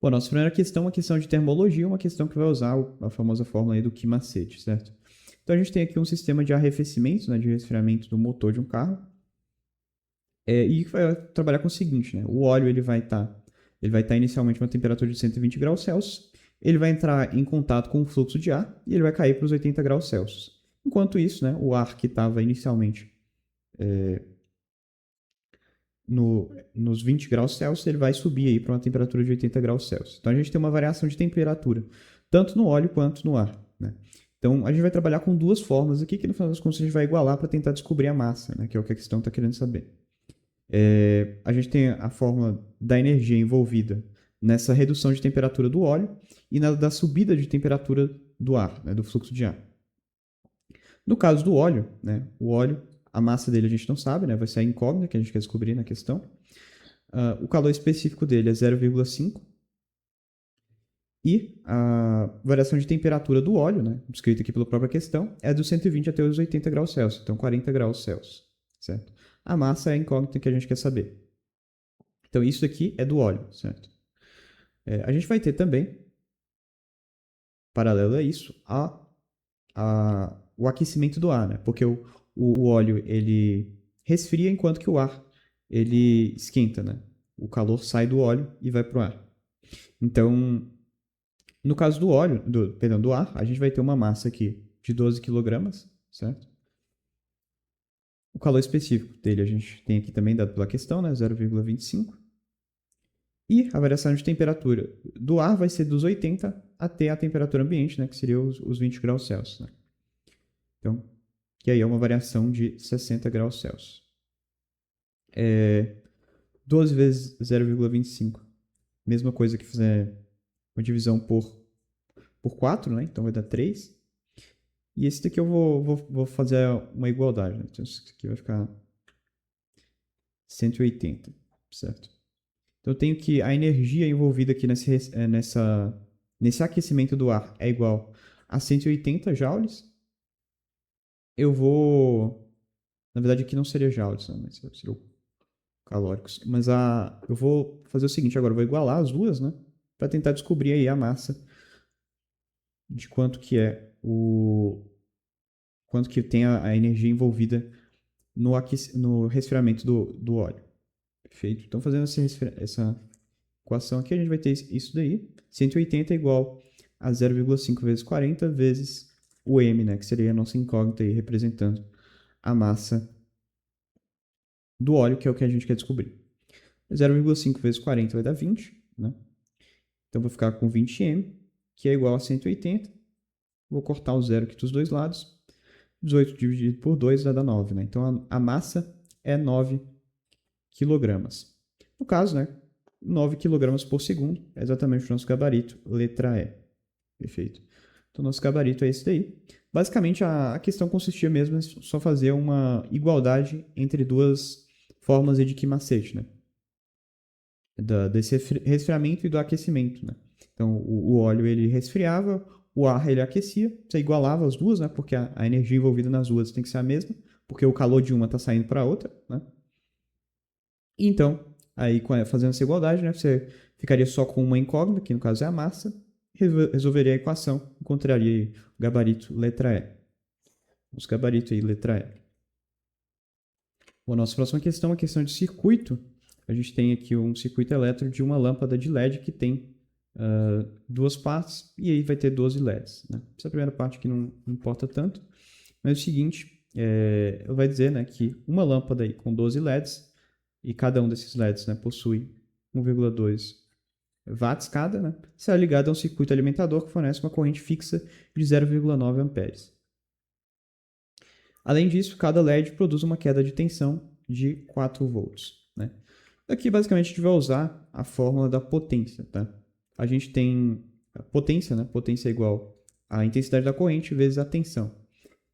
Bom, nossa primeira questão é uma questão de termologia, uma questão que vai usar a famosa fórmula aí do que macete, certo? Então a gente tem aqui um sistema de arrefecimento, né, de resfriamento do motor de um carro, e vai trabalhar com o seguinte, né? O óleo ele vai estar inicialmente uma temperatura de 120 graus Celsius, ele vai entrar em contato com o fluxo de ar e ele vai cair para os 80 graus Celsius. Enquanto isso, né, o ar que estava inicialmente nos 20 graus Celsius, ele vai subir aí para uma temperatura de 80 graus Celsius. Então a gente tem uma variação de temperatura, tanto no óleo quanto no ar, né? Então a gente vai trabalhar com duas formas aqui, que no final das contas a gente vai igualar para tentar descobrir a massa, né, que é o que a questão está querendo saber. A gente tem a fórmula da energia envolvida nessa redução de temperatura do óleo e da subida de temperatura do ar, né, do fluxo de ar. No caso do óleo, né, o óleo, a massa dele a gente não sabe, né, vai ser a incógnita que a gente quer descobrir na questão. O calor específico dele é 0,5 e a variação de temperatura do óleo, né, descrita aqui pela própria questão, é dos 120 até os 80 graus Celsius, então 40 graus Celsius, certo? A massa é a incógnita que a gente quer saber. Então isso aqui é do óleo, certo? A gente vai ter também, paralelo a isso, o aquecimento do ar, né? Porque o óleo ele resfria enquanto que o ar ele esquenta, né? O calor sai do óleo e vai para o ar. Então, no caso do óleo, do ar, a gente vai ter uma massa aqui de 12 quilogramas, certo? O calor específico dele a gente tem aqui também dado pela questão, né? 0,25. E a variação de temperatura do ar vai ser dos 80 até a temperatura ambiente, né? Que seria os 20 graus Celsius, né? Então, que aí é uma variação de 60 graus Celsius. 12 vezes 0,25. Mesma coisa que fizer uma divisão por 4, né? Então vai dar 3. E esse daqui eu vou fazer uma igualdade, né? Então isso aqui vai ficar 180, certo? Então eu tenho que a energia envolvida aqui nesse aquecimento do ar é igual a 180 joules. Eu vou... Na verdade aqui não seria joules, né? Mas seria o calóricos. Mas eu vou fazer o seguinte agora, eu vou igualar as duas, né? Para tentar descobrir aí a massa de quanto que tem a energia envolvida no resfriamento do óleo. Perfeito? Então, fazendo essa equação aqui, a gente vai ter isso daí. 180 é igual a 0,5 vezes 40 vezes o m, né? Que seria a nossa incógnita aí, representando a massa do óleo, que é o que a gente quer descobrir. 0,5 vezes 40 vai dar 20, né? Então, vou ficar com 20m, que é igual a 180. Vou cortar o zero aqui dos dois lados. 18 dividido por 2 vai dar 9, né? Então, a massa é 9 quilogramas. No caso, né? 9 quilogramas por segundo é exatamente o nosso gabarito, letra E. Perfeito. Então, nosso gabarito é esse daí. Basicamente, a questão consistia mesmo em só fazer uma igualdade entre duas formas de que macete, né? Desse resfriamento e do aquecimento, né? Então, o óleo ele resfriava, o ar ele aquecia, você igualava as duas, né? Porque a energia envolvida nas duas tem que ser a mesma, porque o calor de uma está saindo para a outra, né? Então, aí fazendo essa igualdade, né? Você ficaria só com uma incógnita, que no caso é a massa, resolveria a equação, encontraria o gabarito letra E. Os gabaritos aí, letra E. Bom, nossa próxima questão é a questão de circuito. A gente tem aqui um circuito elétrico de uma lâmpada de LED que tem duas partes e aí vai ter 12 LEDs. Né? Essa primeira parte aqui não importa tanto, mas é o seguinte, vai dizer, né, que uma lâmpada aí com 12 LEDs e cada um desses LEDs, né, possui 1,2 watts cada, né, será ligado a um circuito alimentador que fornece uma corrente fixa de 0,9 amperes. Além disso, cada LED produz uma queda de tensão de 4 volts. Né? Aqui, basicamente, a gente vai usar a fórmula da potência. Tá? A gente tem a potência, né? Potência é igual à intensidade da corrente vezes a tensão.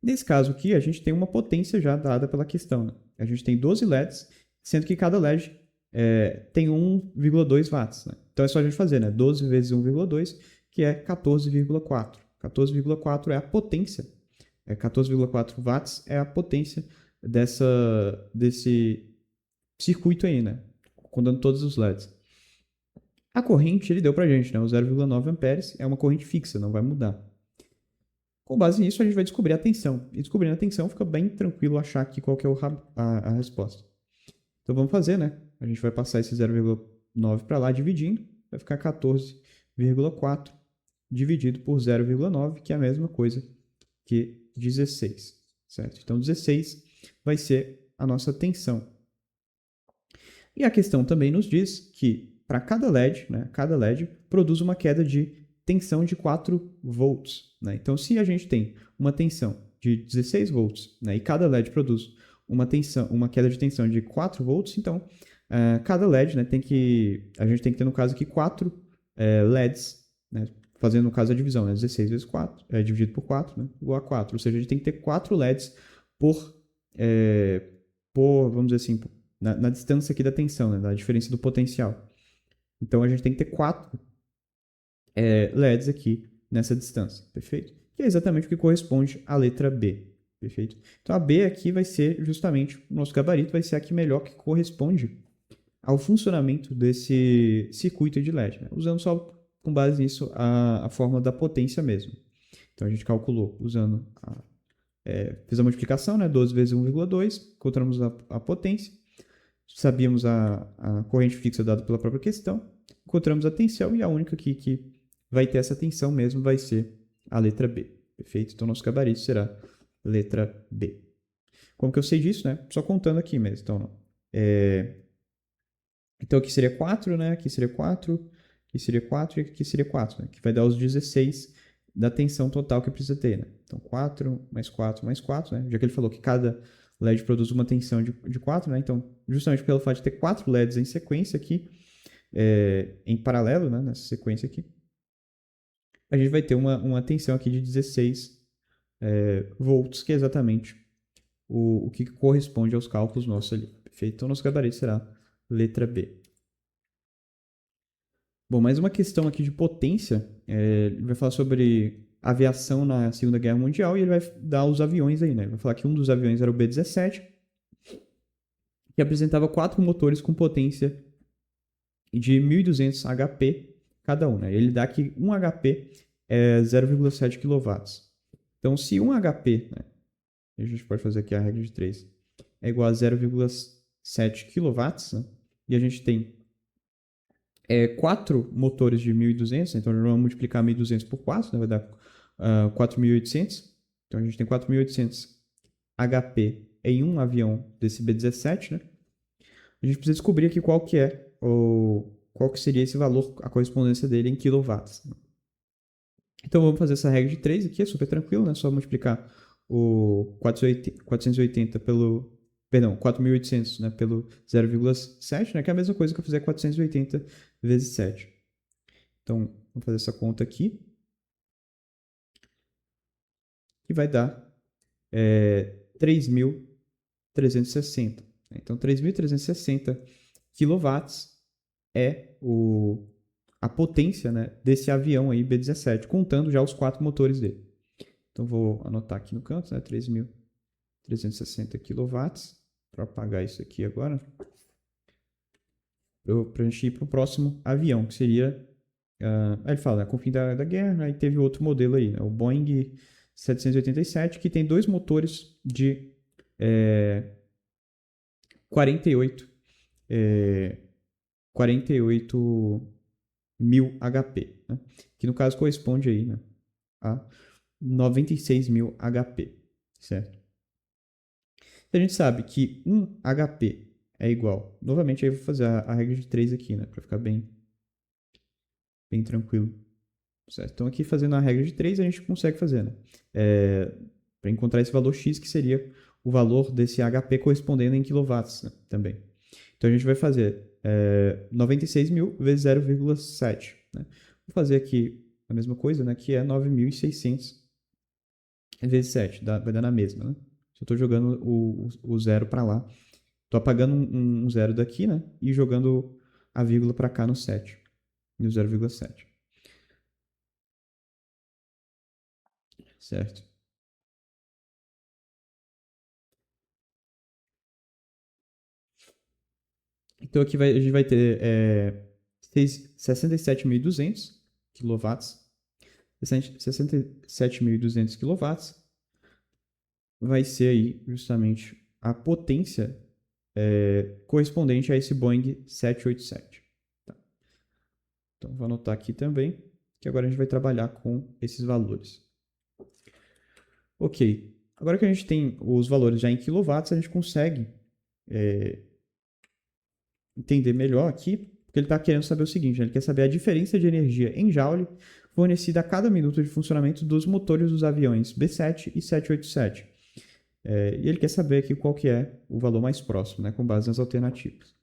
Nesse caso aqui, a gente tem uma potência já dada pela questão. Né? A gente tem 12 LEDs, sendo que cada LED tem 1,2 watts. Né? Então é só a gente fazer, né? 12 vezes 1,2, que é 14,4. 14,4 é a potência. 14,4 watts é a potência desse circuito aí, né? Contando todos os LEDs. A corrente ele deu pra gente, né? O 0,9 amperes é uma corrente fixa, não vai mudar. Com base nisso, a gente vai descobrir a tensão. E descobrindo a tensão, fica bem tranquilo achar aqui qual que é a resposta. Então vamos fazer, né? A gente vai passar esse 0,9 para lá dividindo, vai ficar 14,4 dividido por 0,9, que é a mesma coisa que 16, certo? Então 16 vai ser a nossa tensão. E a questão também nos diz que para cada LED, né, cada LED produz uma queda de tensão de 4 volts. Né? Então, se a gente tem uma tensão de 16 volts, né, e cada LED produz uma queda de tensão de 4 volts, então cada LED, né, a gente tem que ter, no caso aqui, 4 LEDs, né, fazendo, no caso, a divisão, né, 16 vezes 4, dividido por 4, né, igual a 4. Ou seja, a gente tem que ter 4 LEDs vamos dizer assim, na distância aqui da tensão, né, da diferença do potencial. Então, a gente tem que ter 4 LEDs aqui nessa distância, perfeito? Que é exatamente o que corresponde à letra B, perfeito? Então, a B aqui vai ser justamente, o nosso gabarito vai ser a que melhor que corresponde ao funcionamento desse circuito de LED, né? Usando só, com base nisso, a fórmula da potência mesmo. Então, a gente calculou usando fez a multiplicação, né? 12 vezes 1,2, encontramos a potência, sabíamos a corrente fixa dada pela própria questão, encontramos a tensão e a única aqui que vai ter essa tensão mesmo vai ser a letra B. Perfeito? Então, nosso gabarito será letra B. Como que eu sei disso, né? Só contando aqui mesmo. Então, aqui seria 4, né? Aqui seria 4, aqui seria 4 e aqui seria 4, né? Que vai dar os 16 da tensão total que precisa ter, né? Então, 4 mais 4 mais 4, né? Já que ele falou que cada LED produz uma tensão de 4, né? Então, justamente pelo fato de ter 4 LEDs em sequência aqui, em paralelo, né? Nessa sequência aqui, a gente vai ter uma tensão aqui de 16 volts, que é exatamente o que corresponde aos cálculos nossos ali. Perfeito? Então, nosso gabarito será letra B. Bom, mais uma questão aqui de potência. Ele vai falar sobre aviação na Segunda Guerra Mundial e ele vai dar os aviões aí, né? Ele vai falar que um dos aviões era o B-17, que apresentava 4 motores com potência de 1.200 HP cada um, né? Ele dá que 1 HP é 0,7 kW. Então, se 1 HP, né? A gente pode fazer aqui a regra de 3, é igual a 0,7 kW, né? E a gente tem 4 motores de 1.200, então vamos multiplicar 1.200 por 4, né? Vai dar 4.800. Então a gente tem 4.800 HP em um avião desse B-17, né? A gente precisa descobrir aqui qual que seria esse valor, a correspondência dele em quilowatts. Então vamos fazer essa regra de 3 aqui, é super tranquilo, né? Só multiplicar o 480 pelo, perdão, 4.800, né, pelo 0,7, né, que é a mesma coisa que eu fizer 480 vezes 7. Então, vamos fazer essa conta aqui, que vai dar 3.360. Então, 3.360 quilowatts é a potência, né, desse avião aí B-17, contando já os 4 motores dele. Então, vou anotar aqui no canto, né, 3.360 quilowatts, para apagar isso aqui agora, para a gente ir para o próximo avião, que seria... aí ele fala, né, com o fim da guerra, aí teve outro modelo aí, né, o Boeing 787, que tem 2 motores de 48 mil HP, né? Que no caso corresponde aí, né, a 96 mil HP, certo? A gente sabe que 1 HP é igual, novamente aí eu vou fazer a regra de 3 aqui, né, para ficar bem tranquilo, certo? Então aqui fazendo a regra de 3 a gente consegue fazer, né, para encontrar esse valor X, que seria o valor desse HP correspondendo em quilowatts, né, também. Então a gente vai fazer 96 mil vezes 0,7. Né? Vou fazer aqui a mesma coisa, né? Que é 9.600 vezes 7. Vai dar na mesma, né? Só estou jogando o zero para lá. Estou apagando um zero daqui, né? E jogando a vírgula para cá no 7. No 0,7. Certo? Então aqui a gente vai ter 67.200 quilowatts. 67.200 quilowatts vai ser aí justamente a potência correspondente a esse Boeing 787. Tá? Então, vou anotar aqui também, que agora a gente vai trabalhar com esses valores. Ok, agora que a gente tem os valores já em quilowatts, a gente consegue entender melhor aqui, porque ele está querendo saber o seguinte, né? Ele quer saber a diferença de energia em joule fornecida a cada minuto de funcionamento dos motores dos aviões B7 e 787. E ele quer saber aqui qual que é o valor mais próximo, né, com base nas alternativas.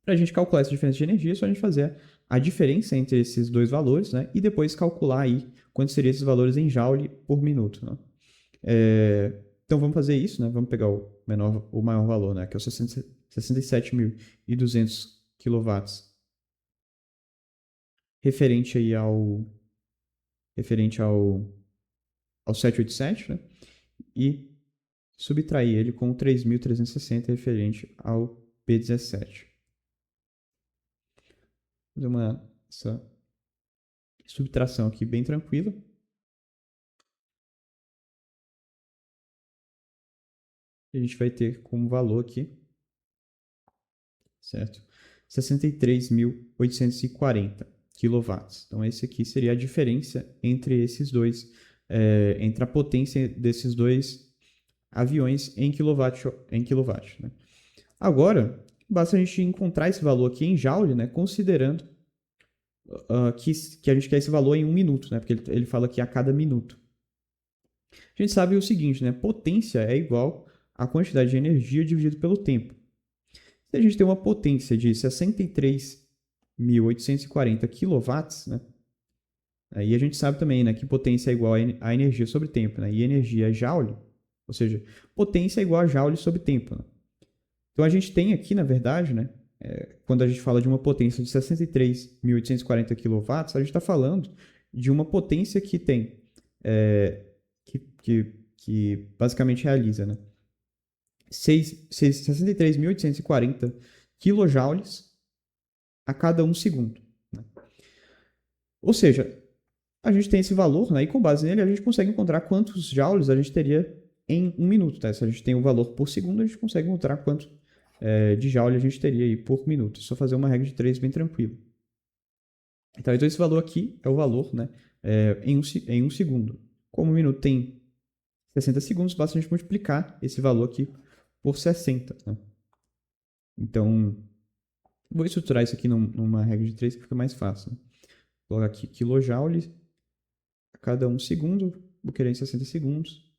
Para a gente calcular essa diferença de energia, é só a gente fazer a diferença entre esses dois valores, né, e depois calcular aí quanto seriam esses valores em joule por minuto. Né? Então vamos fazer isso, né? Vamos pegar o maior valor, né, que é o 67.200 quilowatts, referente aí ao 787, né? E subtrair ele com 3.360 referente ao P17. Vou fazer essa subtração aqui bem tranquila. A gente vai ter como valor aqui, certo? 63.840 quilowatts. Então, esse aqui seria a diferença entre esses dois, entre a potência desses dois aviões em quilowatt. Né? Agora, basta a gente encontrar esse valor aqui em joule, né? Considerando que a gente quer esse valor em 1 minuto, né? Porque ele fala aqui a cada minuto. A gente sabe o seguinte, né? Potência é igual à quantidade de energia dividido pelo tempo. Se a gente tem uma potência de 63.840 kW, né? Aí a gente sabe também, né, que potência é igual a energia sobre tempo, né? E energia é joule, ou seja, potência é igual a joule sobre tempo. Né? Então a gente tem aqui, na verdade, né, quando a gente fala de uma potência de 63.840 kW, a gente está falando de uma potência que tem, que basicamente realiza, né, 63.840 quilojoules a cada 1 segundo. Né? Ou seja, a gente tem esse valor, né, e com base nele a gente consegue encontrar quantos joules a gente teria em 1 minuto. Tá? Se a gente tem o valor por segundo, a gente consegue encontrar quanto de joule a gente teria aí por minuto. É só fazer uma regra de 3 bem tranquilo. Então esse valor aqui é o valor, né, em um segundo. Como o minuto tem 60 segundos, basta a gente multiplicar esse valor aqui por 60. Né? Então, vou estruturar isso aqui numa regra de 3 que fica mais fácil. Né? Vou colocar aqui kilojoule a cada 1 segundo, vou querer em 60 segundos.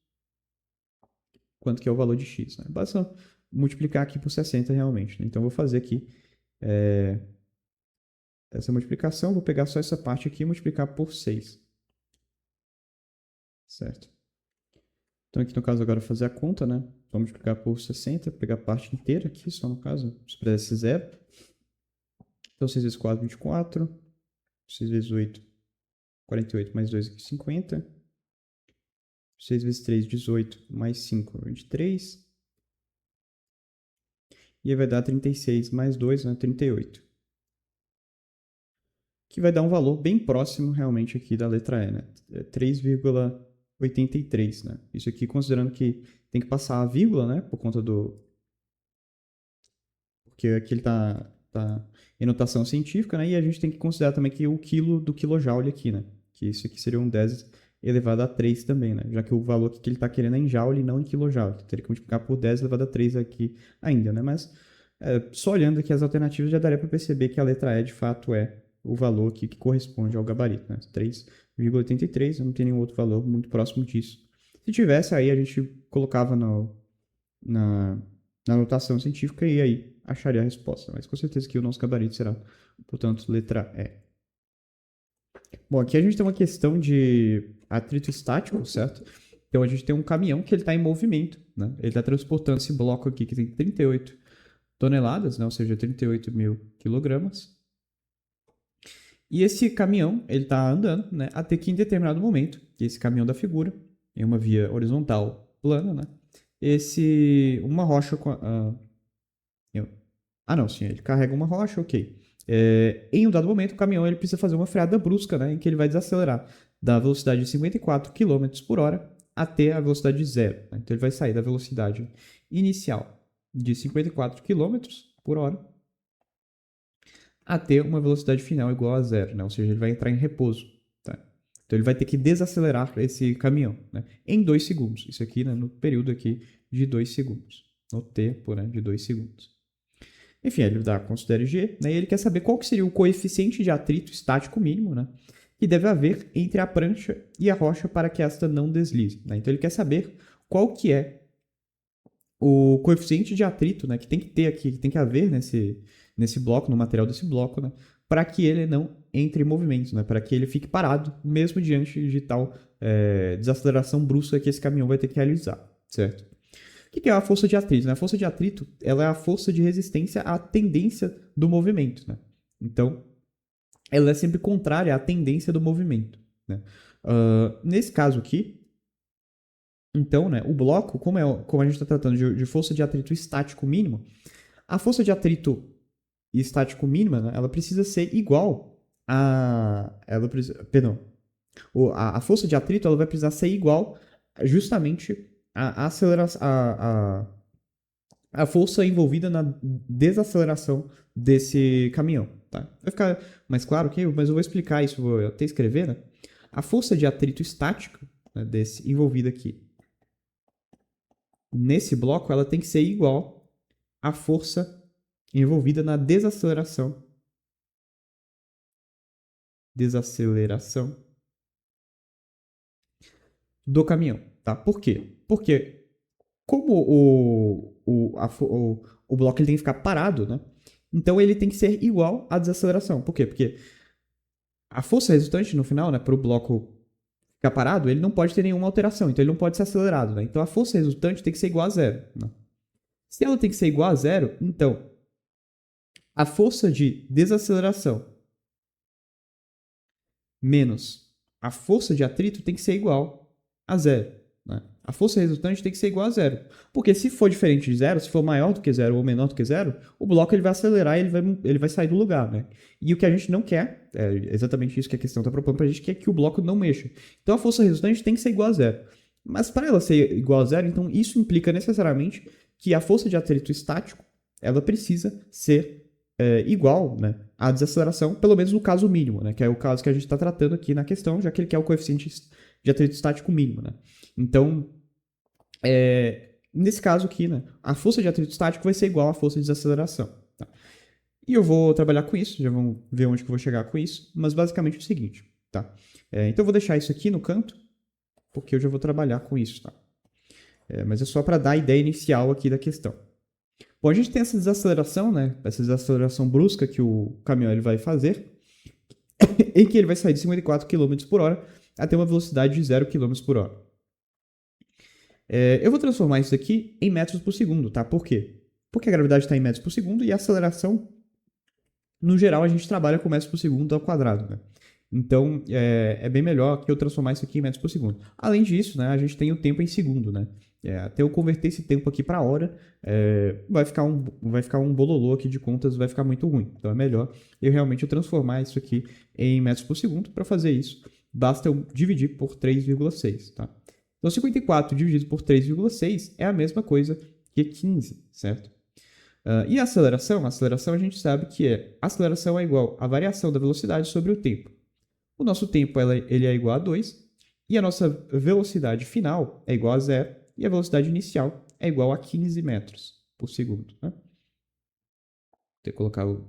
Quanto que é o valor de x? Né? Basta multiplicar aqui por 60 realmente. Né? Então, vou fazer aqui essa multiplicação, vou pegar só essa parte aqui e multiplicar por 6. Certo? Então, aqui no caso, agora eu vou fazer a conta, né? Vou multiplicar por 60, pegar a parte inteira aqui, só no caso, se pudesse zero. Então, 6 vezes 4, 24. 6 vezes 8, 48, mais 2 aqui, 50. 6 vezes 3, 18, mais 5, 23. E aí vai dar 36 mais 2, né? 38. Que vai dar um valor bem próximo, realmente, aqui da letra E, né? 3,83, né? Isso aqui considerando que tem que passar a vírgula, né? Por conta do... Porque aqui ele tá em notação científica, né? E a gente tem que considerar também que o quilo do quilojoule aqui, né? Que isso aqui seria um 10 elevado a 3 também, né? Já que o valor que ele está querendo é em joule e não em kilojoule. Então, teria que multiplicar por 10 elevado a 3 aqui ainda, né? Mas só olhando aqui as alternativas já daria para perceber que a letra E de fato é o valor aqui que corresponde ao gabarito, né? 3,83, não tem nenhum outro valor muito próximo disso. Se tivesse, aí a gente colocava na notação científica e aí acharia a resposta. Mas com certeza que o nosso gabarito será, portanto, letra E. Bom, aqui a gente tem uma questão de atrito estático, certo? Então a gente tem um caminhão que ele está em movimento, né? Ele está transportando esse bloco aqui que tem 38 toneladas, né? Ou seja, 38.000 quilogramas. E esse caminhão, ele está andando, né? Até que em determinado momento, esse caminhão da figura, em uma via horizontal plana, né? Uma rocha... não, sim, ele carrega uma rocha, ok. Em um dado momento, o caminhão ele precisa fazer uma freada brusca, né, em que ele vai desacelerar da velocidade de 54 km por hora até a velocidade de zero. Né? Então, ele vai sair da velocidade inicial de 54 km por hora até uma velocidade final igual a zero, né? Ou seja, ele vai entrar em repouso. Tá? Então, ele vai ter que desacelerar esse caminhão, né, em 2 segundos. Isso aqui, né, no período aqui de 2 segundos. No tempo, né, de 2 segundos. Enfim, ele dá considere G, né, e ele quer saber qual que seria o coeficiente de atrito estático mínimo, né, que deve haver entre a prancha e a rocha para que esta não deslize. Né? Então ele quer saber qual que é o coeficiente de atrito, né, que tem que ter aqui, que tem que haver nesse bloco, no material desse bloco, né, para que ele não entre em movimento, né, para que ele fique parado, mesmo diante de tal desaceleração brusca que esse caminhão vai ter que realizar, certo? O que é a força de atrito? Né? A força de atrito ela é a força de resistência à tendência do movimento. Né? Então, ela é sempre contrária à tendência do movimento. Né? Nesse caso aqui, então, né, o bloco, como a gente está tratando de força de atrito estático mínimo, a força de atrito estático mínima, né, ela precisa ser igual a... Perdão. A força de atrito ela vai precisar ser igual justamente à aceleração... A força envolvida na desaceleração desse caminhão. Tá? Vai ficar mais claro aqui, mas eu vou explicar isso, vou até escrever. Né? A força de atrito estática, né, envolvida aqui nesse bloco, ela tem que ser igual à força envolvida na desaceleração do caminhão. Tá? Por quê? Porque como o bloco ele tem que ficar parado, né? Então ele tem que ser igual à desaceleração. Por quê? Porque a força resultante no final, né, para o bloco ficar parado, ele não pode ter nenhuma alteração, então ele não pode ser acelerado. Né? Então a força resultante tem que ser igual a zero. Né? Se ela tem que ser igual a zero, então a força de desaceleração menos a força de atrito tem que ser igual a zero. Né? A força resultante tem que ser igual a zero. Porque se for diferente de zero, se for maior do que zero ou menor do que zero, o bloco ele vai acelerar e ele vai sair do lugar. Né? E o que a gente não quer, é exatamente isso que a questão está propondo para a gente, que é que o bloco não mexa. Então a força resultante tem que ser igual a zero. Mas para ela ser igual a zero, então isso implica necessariamente que a força de atrito estático ela precisa ser igual, né, à desaceleração, pelo menos no caso mínimo, né, que é o caso que a gente está tratando aqui na questão, já que ele quer o coeficiente de atrito estático mínimo. Né. Então, nesse caso aqui, né, a força de atrito estático vai ser igual à força de desaceleração. Tá? E eu vou trabalhar com isso, já vamos ver onde que eu vou chegar com isso, mas basicamente é o seguinte. Tá? Então eu vou deixar isso aqui no canto, porque eu já vou trabalhar com isso. Tá? Mas é só para dar a ideia inicial aqui da questão. Bom, a gente tem essa desaceleração, né? Essa desaceleração brusca que o caminhão ele vai fazer, em que ele vai sair de 54 km por hora até uma velocidade de 0 km por hora. Eu vou transformar isso aqui em metros por segundo, tá? Por quê? Porque a gravidade está em metros por segundo e a aceleração, no geral, a gente trabalha com metros por segundo ao quadrado, né? Então, é bem melhor que eu transformar isso aqui em metros por segundo. Além disso, né, a gente tem o tempo em segundo, né? Até eu converter esse tempo aqui para hora, vai ficar um bololô aqui de contas, vai ficar muito ruim. Então, é melhor eu realmente transformar isso aqui em metros por segundo. Para fazer isso, basta eu dividir por 3,6, tá? Então, 54 dividido por 3,6 é a mesma coisa que 15, certo? E a aceleração? A aceleração a gente sabe que a aceleração é igual à variação da velocidade sobre o tempo. O nosso tempo ele é igual a 2, e a nossa velocidade final é igual a 0, e a velocidade inicial é igual a 15 metros por segundo. Né? Vou ter que colocar o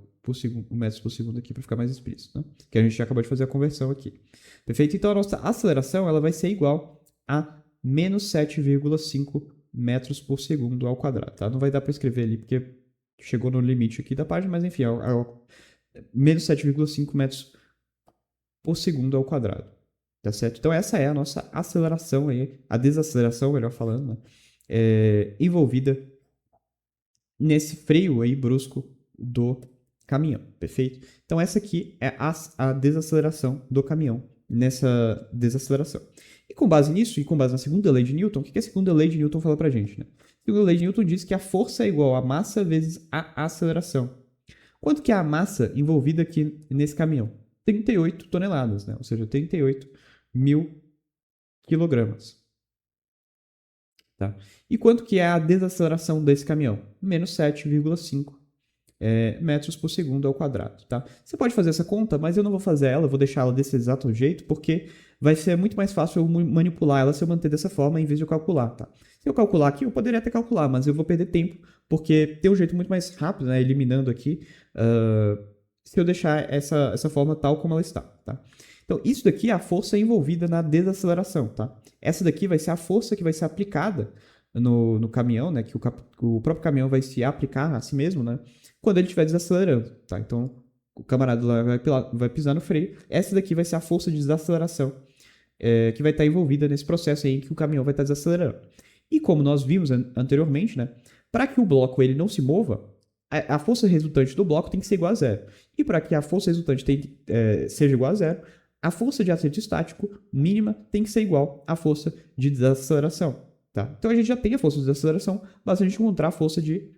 metros por segundo aqui para ficar mais explícito, né? Que a gente já acabou de fazer a conversão aqui. Perfeito? Então a nossa aceleração ela vai ser igual a menos 7,5 metros por segundo ao quadrado. Tá? Não vai dar para escrever ali porque chegou no limite aqui da página, mas enfim, menos 7,5 metros por segundo ao quadrado. Tá certo? Então essa é a nossa aceleração aí, a desaceleração, melhor falando, né? Envolvida nesse freio aí brusco do caminhão, perfeito? Então essa aqui é a desaceleração do caminhão nessa desaceleração. E com base nisso, e com base na segunda lei de Newton, o que a segunda lei de Newton fala pra gente? Né? A segunda lei de Newton diz que a força é igual a massa vezes a aceleração. Quanto que é a massa envolvida aqui nesse caminhão? 38 toneladas, né? Ou seja, 38 mil quilogramas. Tá? E quanto que é a desaceleração desse caminhão? Menos 7,5 metros por segundo ao quadrado. Tá? Você pode fazer essa conta, mas eu não vou fazer ela, eu vou deixar ela desse exato jeito, porque vai ser muito mais fácil eu manipular ela se eu manter dessa forma em vez de eu calcular. Tá? Se eu calcular aqui, eu poderia até calcular, mas eu vou perder tempo, porque tem um jeito muito mais rápido, né, eliminando aqui, se eu deixar essa forma tal como ela está. Tá? Então, isso daqui é a força envolvida na desaceleração. Tá? Essa daqui vai ser a força que vai ser aplicada no caminhão, né, que o próprio caminhão vai se aplicar a si mesmo, né, quando ele estiver desacelerando. Tá? Então, o camarada lá vai pisar no freio. Essa daqui vai ser a força de desaceleração que vai estar envolvida nesse processo aí em que o caminhão vai estar desacelerando. E como nós vimos anteriormente, né, para que o bloco ele não se mova, a força resultante do bloco tem que ser igual a zero. E para que a força resultante seja igual a zero, a força de atrito estático mínima tem que ser igual à força de desaceleração. Tá? Então a gente já tem a força de desaceleração, basta a gente encontrar a força de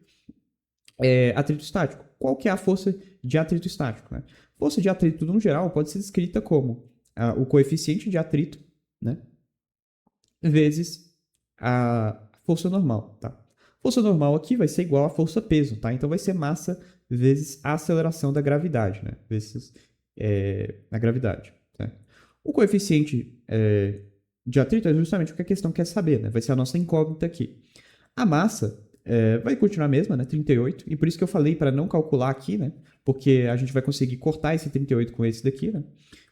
atrito estático. Qual que é a força de atrito estático? Né? Força de atrito, no geral, pode ser descrita como o coeficiente de atrito, né, vezes a força normal. Tá? Força normal aqui vai ser igual à força peso. Tá? Então vai ser massa vezes a aceleração da gravidade, né, vezes a gravidade. Tá? O coeficiente de atrito é justamente o que a questão quer saber. Né? Vai ser a nossa incógnita aqui. A massa vai continuar a mesma, né? 38. E por isso que eu falei para não calcular aqui, né? Porque a gente vai conseguir cortar esse 38 com esse daqui, né?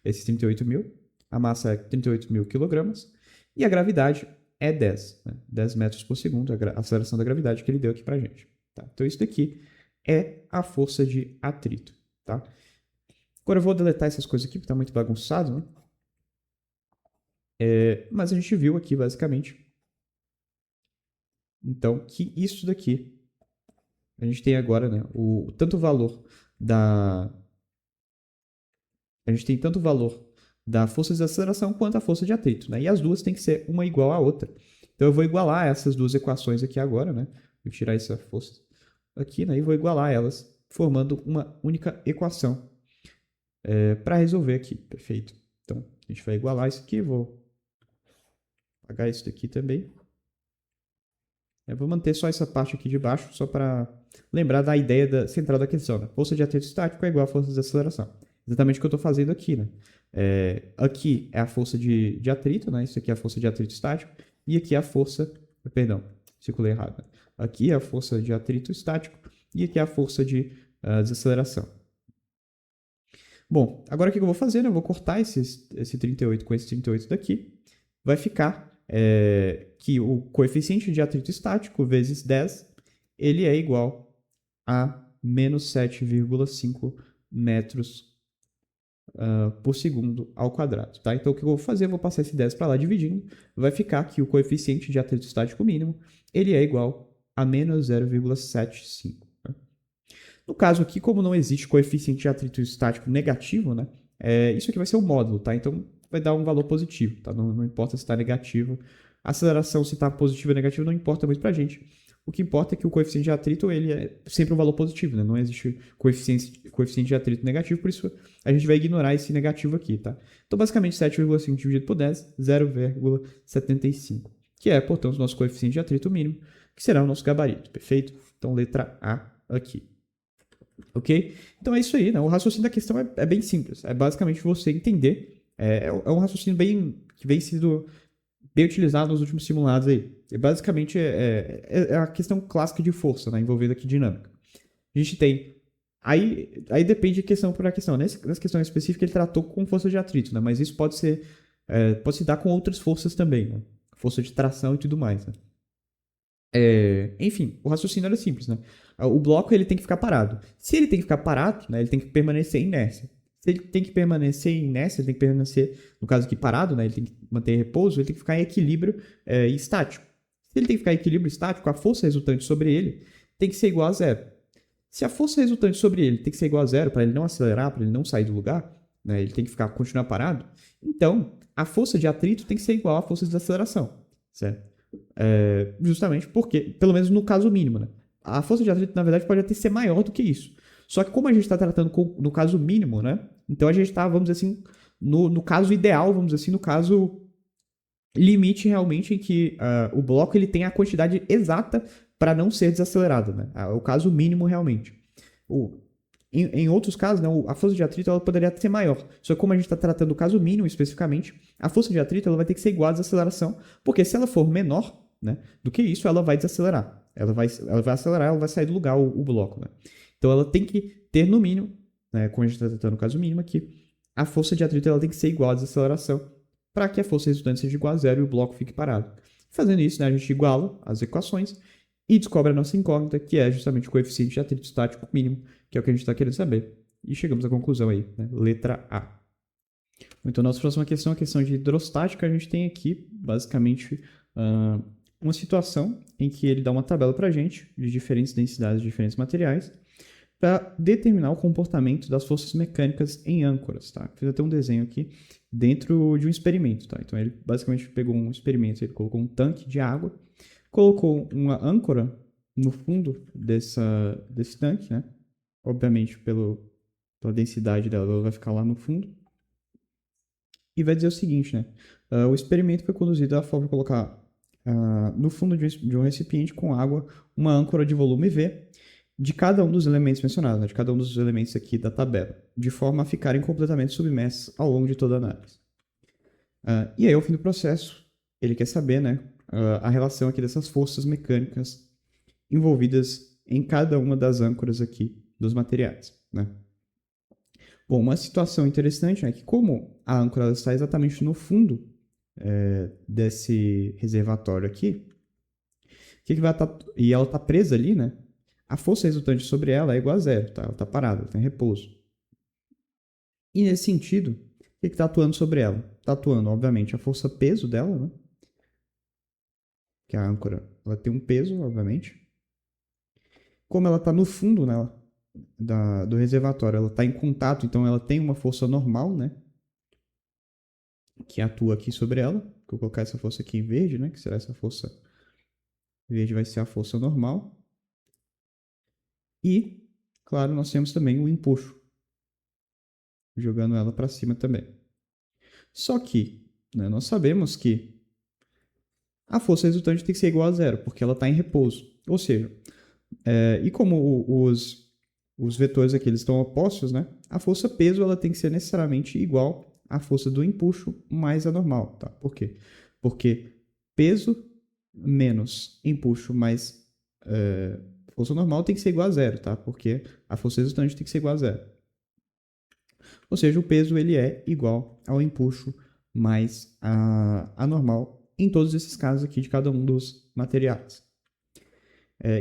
Esses 38 mil. A massa é 38 mil quilogramas. E a gravidade é 10. Né? 10 metros por segundo, a aceleração da gravidade que ele deu aqui para a gente. Tá? Então isso daqui é a força de atrito. Tá? Agora eu vou deletar essas coisas aqui, porque está muito bagunçado, né? Mas a gente viu aqui, basicamente, então, que isso daqui, a gente tem agora, né, tanto o valor da... A gente tem tanto o valor da força de aceleração quanto a força de atrito, né? E as duas têm que ser uma igual à outra. Então, eu vou igualar essas duas equações aqui agora, né? Vou tirar essa força aqui, né? E vou igualar elas, formando uma única equação para resolver aqui. Perfeito. Então, a gente vai igualar isso aqui, vou apagar isso daqui também. Eu vou manter só essa parte aqui de baixo, só para lembrar da ideia central da questão. Né? Força de atrito estático é igual a força de aceleração. Exatamente o que eu estou fazendo aqui. Né? Aqui é a força de atrito, né? Isso aqui é a força de atrito estático. E aqui é a força... Perdão, circulei errado. Né? Aqui é a força de atrito estático e aqui é a força de desaceleração. Bom, agora o que eu vou fazer? Né? Eu vou cortar esse 38 com esse 38 daqui. Vai ficar que o coeficiente de atrito estático vezes 10, ele é igual a menos 7,5 metros por segundo ao quadrado. Tá? Então, o que eu vou fazer? Eu vou passar esse 10 para lá dividindo. Vai ficar que o coeficiente de atrito estático mínimo ele é igual a menos 0,75. Tá? No caso aqui, como não existe coeficiente de atrito estático negativo, né, isso aqui vai ser o módulo. Tá? Então, vai dar um valor positivo, tá? Não importa se está negativo. A aceleração, se está positiva ou negativa, não importa muito para a gente. O que importa é que o coeficiente de atrito ele é sempre um valor positivo, né? Não existe coeficiente de atrito negativo, por isso a gente vai ignorar esse negativo aqui, tá? Então, basicamente, 7,5 dividido por 10, 0,75, que é, portanto, o nosso coeficiente de atrito mínimo, que será o nosso gabarito, perfeito? Então, letra A aqui. Ok? Então, é isso aí, né? O raciocínio da questão é bem simples. É basicamente você entender... É um raciocínio que vem sendo bem utilizado nos últimos simulados aí. E basicamente é a questão clássica de força, né, envolvida aqui dinâmica. A gente tem... Aí depende de questão por questão. Nessa questão específica ele tratou com força de atrito, né, mas isso pode se dar com outras forças também, né? Força de tração e tudo mais, né? Enfim, o raciocínio era simples, né? O bloco ele tem que ficar parado. Se ele tem que ficar parado, né, ele tem que permanecer em inércia. Se ele tem que permanecer em inércia, ele tem que permanecer, no caso aqui, parado, né? Ele tem que manter repouso, ele tem que ficar em equilíbrio estático. Se ele tem que ficar em equilíbrio estático, a força resultante sobre ele tem que ser igual a zero. Se a força resultante sobre ele tem que ser igual a zero, para ele não acelerar, para ele não sair do lugar, né? Ele tem que continuar parado, então a força de atrito tem que ser igual à força de aceleração, certo? Justamente porque, pelo menos no caso mínimo, né? A força de atrito, na verdade, pode até ser maior do que isso. Só que como a gente está tratando no caso mínimo, né? Então a gente está, vamos dizer assim, no caso ideal, vamos dizer assim, no caso limite realmente em que o bloco ele tem a quantidade exata para não ser desacelerado, né? É o caso mínimo realmente. Em outros casos, né, a força de atrito ela poderia ser maior. Só que como a gente está tratando do caso mínimo especificamente, a força de atrito ela vai ter que ser igual à desaceleração, porque se ela for menor, né, do que isso, ela vai desacelerar. Ela vai acelerar, ela vai sair do lugar o bloco. Né? Então ela tem que ter no mínimo, né, como a gente está tratando do caso mínimo aqui, a força de atrito ela tem que ser igual à desaceleração para que a força resultante seja igual a zero e o bloco fique parado. Fazendo isso, né, a gente iguala as equações e descobre a nossa incógnita, que é justamente o coeficiente de atrito estático mínimo, que é o que a gente está querendo saber. E chegamos à conclusão aí, né? Letra A. Então, nossa próxima questão é a questão de hidrostática. A gente tem aqui, basicamente, uma situação em que ele dá uma tabela para a gente de diferentes densidades de diferentes materiais para determinar o comportamento das forças mecânicas em âncoras, tá? Fiz até um desenho aqui dentro de um experimento, tá? Então, ele basicamente pegou um experimento, ele colocou um tanque de água, colocou uma âncora no fundo desse tanque, né? Obviamente, pela densidade dela, ela vai ficar lá no fundo. E vai dizer o seguinte, né? O experimento foi conduzido da forma de colocar no fundo de um recipiente com água uma âncora de volume V de cada um dos elementos mencionados, né? De cada um dos elementos aqui da tabela, de forma a ficarem completamente submersos ao longo de toda a análise. E aí, ao fim do processo, ele quer saber, né, a relação aqui dessas forças mecânicas envolvidas em cada uma das âncoras aqui dos materiais, né? Bom, uma situação interessante é que como a âncora está exatamente no fundo desse reservatório aqui, que vai e ela está presa ali, né? A força resultante sobre ela é igual a zero, tá? Ela está parada, ela está em repouso. E nesse sentido, o que está atuando sobre ela? Está atuando, obviamente, a força peso dela, né? Que a âncora ela tem um peso, obviamente. Como ela está no fundo, né, do reservatório, ela está em contato, então ela tem uma força normal, né? Que atua aqui sobre ela. Vou colocar essa força aqui em verde, né? Que será essa força verde, vai ser a força normal. E, claro, nós temos também o empuxo, jogando ela para cima também. Só que, né, nós sabemos que a força resultante tem que ser igual a zero, porque ela está em repouso. Ou seja, e como os vetores aqui eles estão opostos, né? A força peso ela tem que ser necessariamente igual à força do empuxo mais a normal, tá? Por quê? Porque peso menos empuxo mais força normal tem que ser igual a zero, tá? Porque a força resultante tem que ser igual a zero. Ou seja, o peso ele é igual ao empuxo mais a normal em todos esses casos aqui de cada um dos materiais.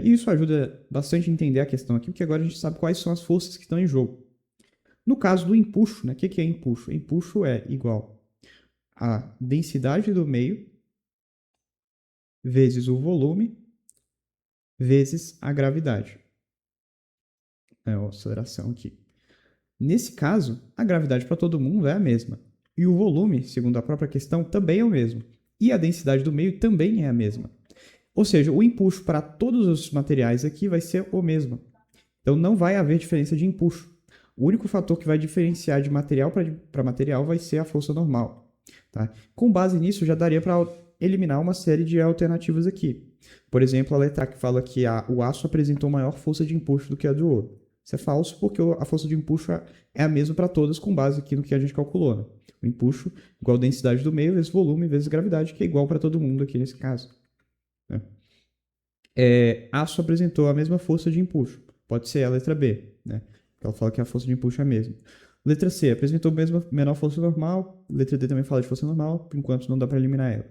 E isso ajuda bastante a entender a questão aqui, porque agora a gente sabe quais são as forças que estão em jogo. No caso do empuxo, né, o que é empuxo? Empuxo é igual a densidade do meio vezes o volume vezes a gravidade. É a aceleração aqui. Nesse caso, a gravidade para todo mundo é a mesma. E o volume, segundo a própria questão, também é o mesmo. E a densidade do meio também é a mesma. Ou seja, o empuxo para todos os materiais aqui vai ser o mesmo. Então não vai haver diferença de empuxo. O único fator que vai diferenciar de material para material vai ser a força normal. Tá? Com base nisso, já daria para eliminar uma série de alternativas aqui. Por exemplo, a letra A que fala que o aço apresentou maior força de empuxo do que a do ouro. Isso é falso porque a força de empuxo é a mesma para todas com base aqui no que a gente calculou. Né? O empuxo igual a densidade do meio vezes volume vezes gravidade, que é igual para todo mundo aqui nesse caso. Né? Aço apresentou a mesma força de empuxo. Pode ser a letra B, né? Ela fala que a força de empuxo é a mesma. Letra C apresentou a mesma menor força normal. Letra D também fala de força normal, por enquanto não dá para eliminar ela.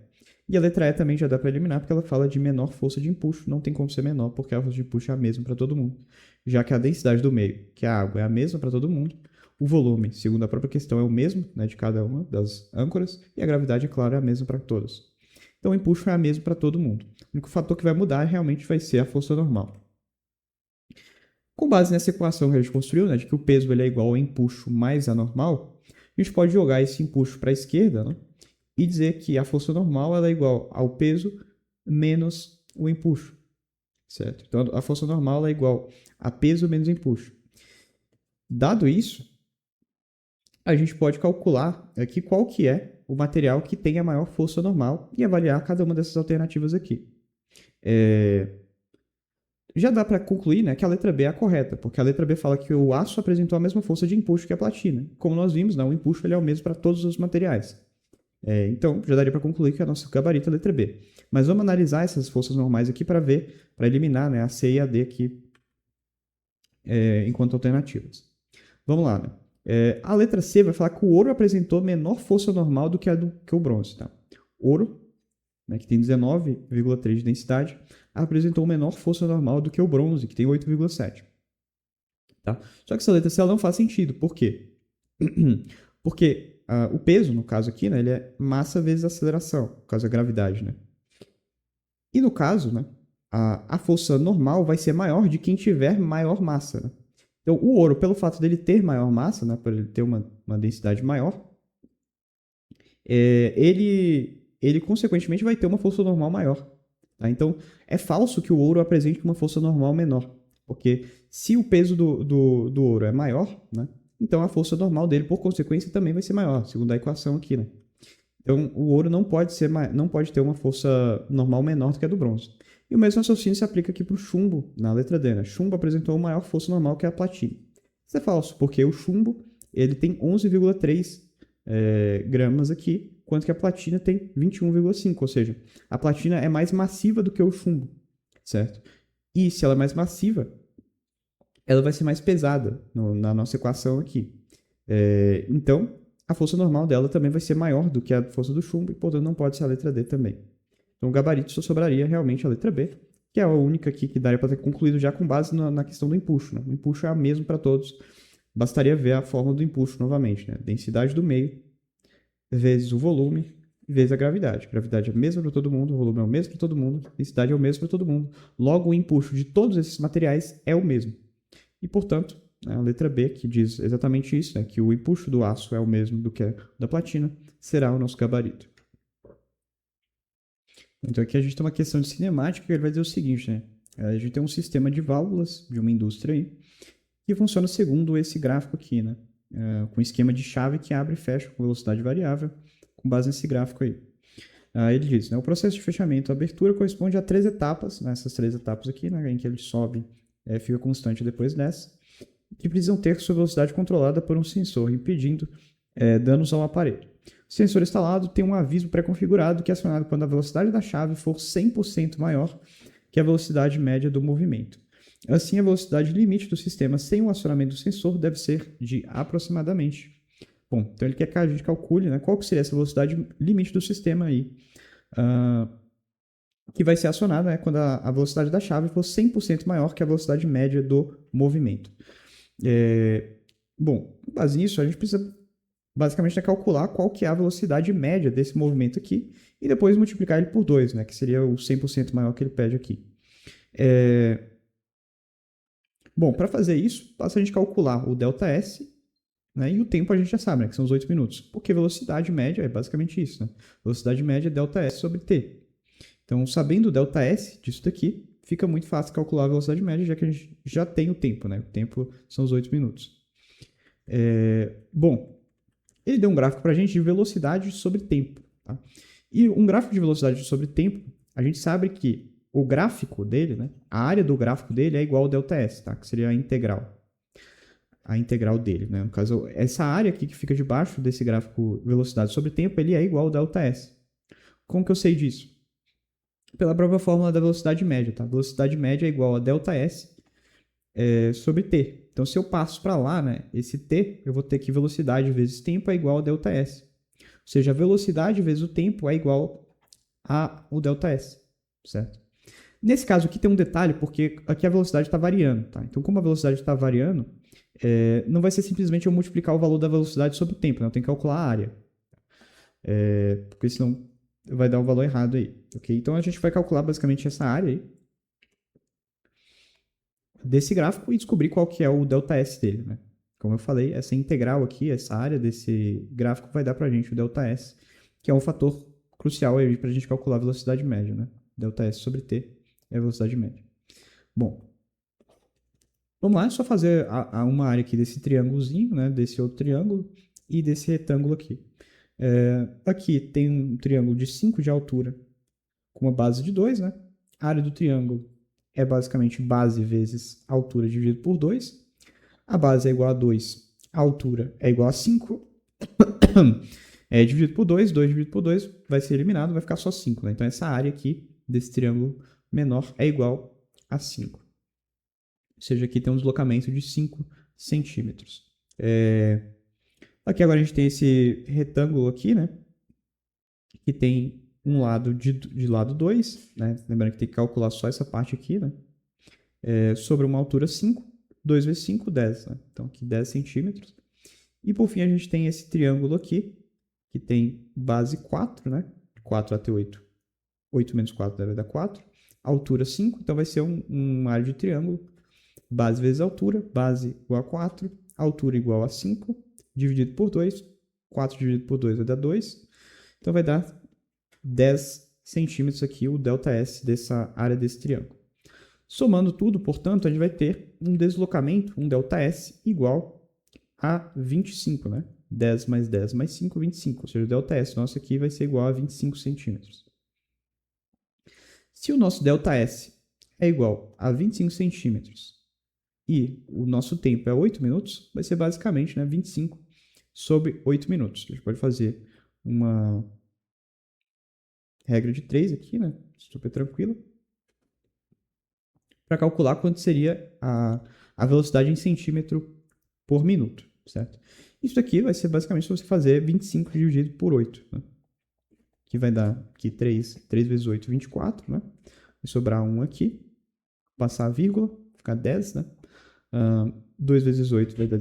E a letra E também já dá para eliminar, porque ela fala de menor força de empuxo. Não tem como ser menor, porque a força de empuxo é a mesma para todo mundo. Já que a densidade do meio, que é a água, é a mesma para todo mundo. O volume, segundo a própria questão, é o mesmo, né, de cada uma das âncoras. E a gravidade, é claro, é a mesma para todas. Então o empuxo é a mesma para todo mundo. O único fator que vai mudar realmente vai ser a força normal. Com base nessa equação que a gente construiu, né, de que o peso ele é igual ao empuxo mais a normal, a gente pode jogar esse empuxo para a esquerda, né, e dizer que a força normal ela é igual ao peso menos o empuxo. Certo? Então a força normal ela é igual a peso menos empuxo. Dado isso, a gente pode calcular aqui qual que é o material que tem a maior força normal e avaliar cada uma dessas alternativas aqui. Já dá para concluir, né, que a letra B é a correta, porque a letra B fala que o aço apresentou a mesma força de empuxo que a platina. Como nós vimos, né, o empuxo ele é o mesmo para todos os materiais. Então, já daria para concluir que a nossa gabarito é a letra B. Mas vamos analisar essas forças normais aqui para ver, para eliminar, né, a C e a D aqui enquanto alternativas. Vamos lá, né? A letra C vai falar que o ouro apresentou menor força normal do que o bronze. Tá? Ouro, né, que tem 19,3 de densidade, apresentou menor força normal do que o bronze, que tem 8,7. Tá? Só que essa letra C ela não faz sentido. Por quê? Porque o peso, no caso aqui, né, ele é massa vezes aceleração, por causa da gravidade. Né? E no caso, né, a força normal vai ser maior de quem tiver maior massa. Né? Então, o ouro, pelo fato dele ter maior massa, né, por ele ter uma densidade maior, ele consequentemente vai ter uma força normal maior. Tá? Então, é falso que o ouro apresente uma força normal menor. Porque se o peso do ouro é maior, né, então a força normal dele, por consequência, também vai ser maior, segundo a equação aqui. Né? Então, o ouro não pode ter uma força normal menor do que a do bronze. E o mesmo raciocínio se aplica aqui para o chumbo, na letra D. Né? Chumbo apresentou maior força normal que a platina. Isso é falso, porque o chumbo ele tem 11,3 gramas aqui, enquanto que a platina tem 21,5, ou seja, a platina é mais massiva do que o chumbo, certo? E se ela é mais massiva, ela vai ser mais pesada na nossa equação aqui. Então, a força normal dela também vai ser maior do que a força do chumbo, e portanto não pode ser a letra D também. Então, o gabarito só sobraria realmente a letra B, que é a única aqui que daria para ter concluído já com base na questão do empuxo. Né? O empuxo é o mesmo para todos. Bastaria ver a fórmula do empuxo novamente. Né? Densidade do meio vezes o volume vezes a gravidade. A gravidade é a mesma para todo mundo, o volume é o mesmo para todo mundo, a densidade é o mesmo para todo mundo. Logo, o empuxo de todos esses materiais é o mesmo. E, portanto, a letra B, que diz exatamente isso, né, que o empuxo do aço é o mesmo do que a da platina, será o nosso gabarito. Então, aqui a gente tem uma questão de cinemática que ele vai dizer o seguinte, né? A gente tem um sistema de válvulas de uma indústria aí, que funciona segundo esse gráfico aqui, né? Com esquema de chave que abre e fecha com velocidade variável, com base nesse gráfico aí. Ele diz, né, o processo de fechamento e abertura corresponde a 3 etapas, né, essas 3 etapas aqui, né, em que ele sobe, fica constante depois dessa, que precisam ter sua velocidade controlada por um sensor, impedindo danos ao aparelho. O sensor instalado tem um aviso pré-configurado que é acionado quando a velocidade da chave for 100% maior que a velocidade média do movimento. Assim, a velocidade limite do sistema sem o acionamento do sensor deve ser de aproximadamente. Bom, então ele quer que a gente calcule, né, qual que seria essa velocidade limite do sistema aí, que vai ser acionada, né, quando a velocidade da chave for 100% maior que a velocidade média do movimento. Bom, com base nisso, a gente precisa basicamente calcular qual que é a velocidade média desse movimento aqui e depois multiplicar ele por 2, né, que seria o 100% maior que ele pede aqui. Bom, para fazer isso, basta a gente calcular o ΔS, né, e o tempo a gente já sabe, né, que são os 8 minutos, porque velocidade média é basicamente isso. Né? Velocidade média é ΔS sobre T. Então, sabendo o ΔS disso daqui, fica muito fácil calcular a velocidade média, já que a gente já tem o tempo. Né? O tempo são os 8 minutos. Bom, ele deu um gráfico para a gente de velocidade sobre tempo. Tá? E um gráfico de velocidade sobre tempo, a gente sabe que o gráfico dele, né, a área do gráfico dele é igual ao ΔS, tá? Que seria a integral. A integral dele. Né? No caso, essa área aqui que fica debaixo desse gráfico velocidade sobre tempo, ele é igual ao ΔS. Como que eu sei disso? Pela própria fórmula da velocidade média. Tá? Velocidade média é igual a ΔS sobre T. Então, se eu passo para lá, né, esse T, eu vou ter que velocidade vezes tempo é igual a ΔS. Ou seja, a velocidade vezes o tempo é igual ao ΔS. Certo? Nesse caso aqui tem um detalhe, porque aqui a velocidade está variando. Tá? Então, como a velocidade está variando, não vai ser simplesmente eu multiplicar o valor da velocidade sobre o tempo. Né? Eu tenho que calcular a área. Porque senão vai dar o valor errado aí. Okay? Então, a gente vai calcular basicamente essa área aí desse gráfico e descobrir qual que é o ΔS dele. Né? Como eu falei, essa integral aqui, essa área desse gráfico vai dar para a gente o ΔS, que é um fator crucial para a gente calcular a velocidade média. Né? ΔS sobre T é a velocidade média. Bom, Vamos lá, é só fazer uma área aqui desse triângulozinho, né? Desse outro triângulo e desse retângulo aqui. Aqui tem um triângulo de 5 de altura com uma base de 2, né? A área do triângulo é basicamente base vezes altura dividido por 2. A base é igual a 2, a altura é igual a 5. Dividido por 2, 2 dividido por 2 vai ser eliminado, vai ficar só 5. Né? Então, essa área aqui desse triângulo menor é igual a 5. Ou seja, aqui tem um deslocamento de 5 centímetros. Aqui agora a gente tem esse retângulo aqui, né? Que tem um lado de lado 2, né? Lembrando que tem que calcular só essa parte aqui, né? Sobre uma altura 5, 2 vezes 5, 10. Né? Então, aqui 10 centímetros. E por fim, a gente tem esse triângulo aqui, que tem base 4, né? 4 até 8. 8 menos 4 deve dar 4. Altura 5, então vai ser uma área de triângulo. Base vezes altura, base igual a 4, altura igual a 5, dividido por 2. 4 dividido por 2 vai dar 2. Então vai dar 10 centímetros aqui o ΔS dessa área desse triângulo. Somando tudo, portanto, a gente vai ter um deslocamento, um ΔS, igual a 25, né? 10 mais 10 mais 5, 25. Ou seja, o ΔS nosso aqui vai ser igual a 25 centímetros. Se o nosso ΔS é igual a 25 centímetros e o nosso tempo é 8 minutos, vai ser basicamente, né, 25 sobre 8 minutos. A gente pode fazer uma regra de 3 aqui, né? Super tranquila. Para calcular quanto seria a velocidade em centímetro por minuto, certo? Isso aqui vai ser basicamente você fazer 25 dividido por 8, né? Que vai dar aqui 3 vezes 8, 24, né? Vai sobrar 1 aqui, passar a vírgula, ficar 10, né? 2 vezes 8 vai dar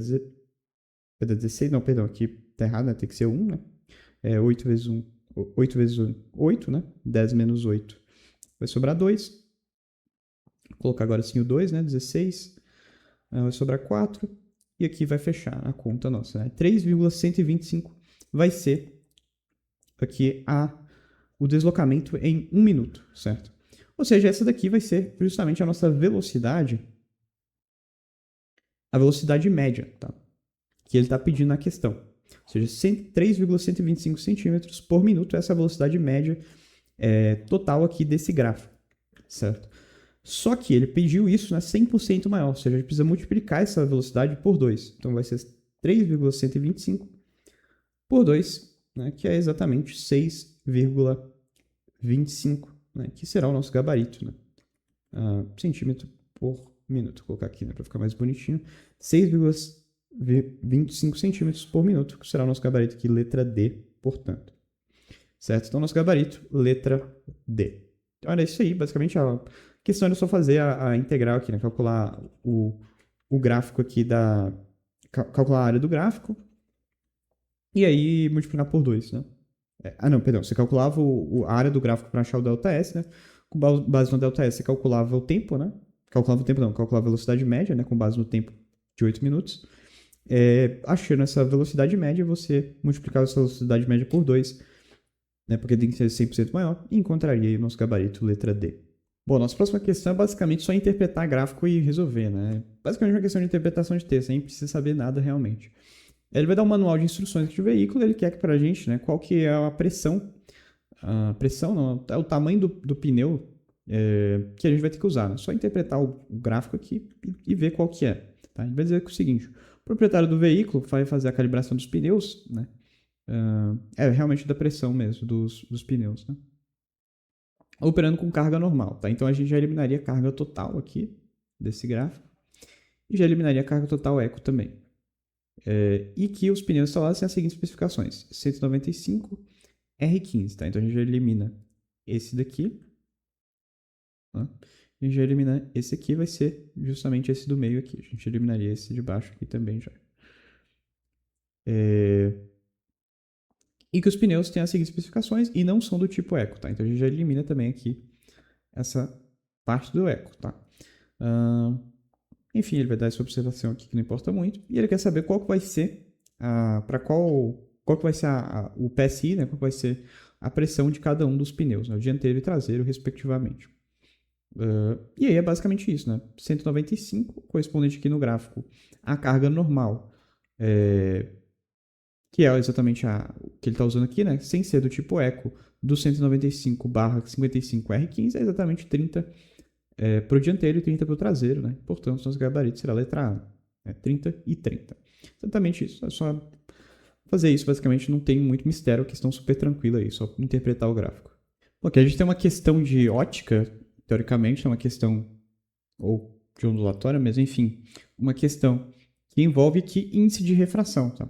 16, não, perdão, aqui tá errado, né? Tem que ser 1, né? 8 vezes 1, 8 vezes 1, 8, né? 10 menos 8 vai sobrar 2. Vou colocar agora sim o 2, né? 16, vai sobrar 4. E aqui vai fechar a conta nossa, né? 3,125 vai ser aqui o deslocamento em 1 minuto, certo? Ou seja, essa daqui vai ser justamente a nossa velocidade, a velocidade média, tá? Que ele está pedindo na questão. Ou seja, 3,125 centímetros por minuto, essa é a velocidade média total aqui desse gráfico, certo? Só que ele pediu isso, né, 100% maior, ou seja, a gente precisa multiplicar essa velocidade por 2. Então vai ser 3,125 por 2, né, que é exatamente 6,25, né, que será o nosso gabarito, né, centímetro por minuto. Vou colocar aqui, né, para ficar mais bonitinho. 6,25 centímetros por minuto, que será o nosso gabarito aqui, letra D, portanto. Certo? Então, nosso gabarito, letra D. Então, era isso aí, basicamente a questão era só fazer a integral aqui, né? Calcular o gráfico aqui calcular a área do gráfico e aí multiplicar por 2, né? Não, perdão. Você calculava a área do gráfico para achar o ΔS, né? Com base no ΔS, você calculava o tempo, né? Calculava a velocidade média, né? Com base no tempo de 8 minutos. Achando essa velocidade média, você multiplicava essa velocidade média por 2, né? Porque tem que ser 100% maior, e encontraria aí o nosso gabarito, letra D. Bom, nossa próxima questão é basicamente só interpretar gráfico e resolver, né? Basicamente uma questão de interpretação de texto, nem precisa saber nada realmente. Ele vai dar um manual de instruções de veículo, ele quer que pra gente, né, qual que é a pressão. A pressão não, é o tamanho do pneu que a gente vai ter que usar, né? Só interpretar o gráfico aqui e ver qual que é. Tá? A gente vai dizer que é o seguinte, o proprietário do veículo vai fazer a calibração dos pneus, né? Realmente da pressão mesmo dos pneus, né? Operando com carga normal, tá? Então a gente já eliminaria a carga total aqui desse gráfico e já eliminaria a carga total eco também. E que os pneus instalados têm as seguintes especificações: 195 R15, tá? Então a gente já elimina esse daqui, tá? E já elimina esse aqui, vai ser justamente esse do meio aqui. A gente eliminaria esse de baixo aqui também já. E que os pneus têm as seguintes especificações e não são do tipo eco, tá? Então a gente já elimina também aqui essa parte do eco, tá? Enfim, ele vai dar essa observação aqui que não importa muito. E ele quer saber qual que vai ser qual que vai ser o PSI, né? Qual que vai ser a pressão de cada um dos pneus, né? O dianteiro e traseiro, respectivamente. E aí é basicamente isso, né? 195 correspondente aqui no gráfico à carga normal, que é exatamente o que ele está usando aqui, né? Sem ser do tipo eco, do 195/55R15 é exatamente 30 para o dianteiro e 30 para o traseiro, né? Portanto, nosso gabarito será a letra A, né? 30 e 30. Exatamente isso, é só fazer isso, basicamente não tem muito mistério, questão super tranquila aí, só interpretar o gráfico. Bom, aqui a gente tem uma questão de ótica, teoricamente, é uma questão, ou de ondulatória, mas enfim, uma questão que envolve aqui índice de refração. Tá?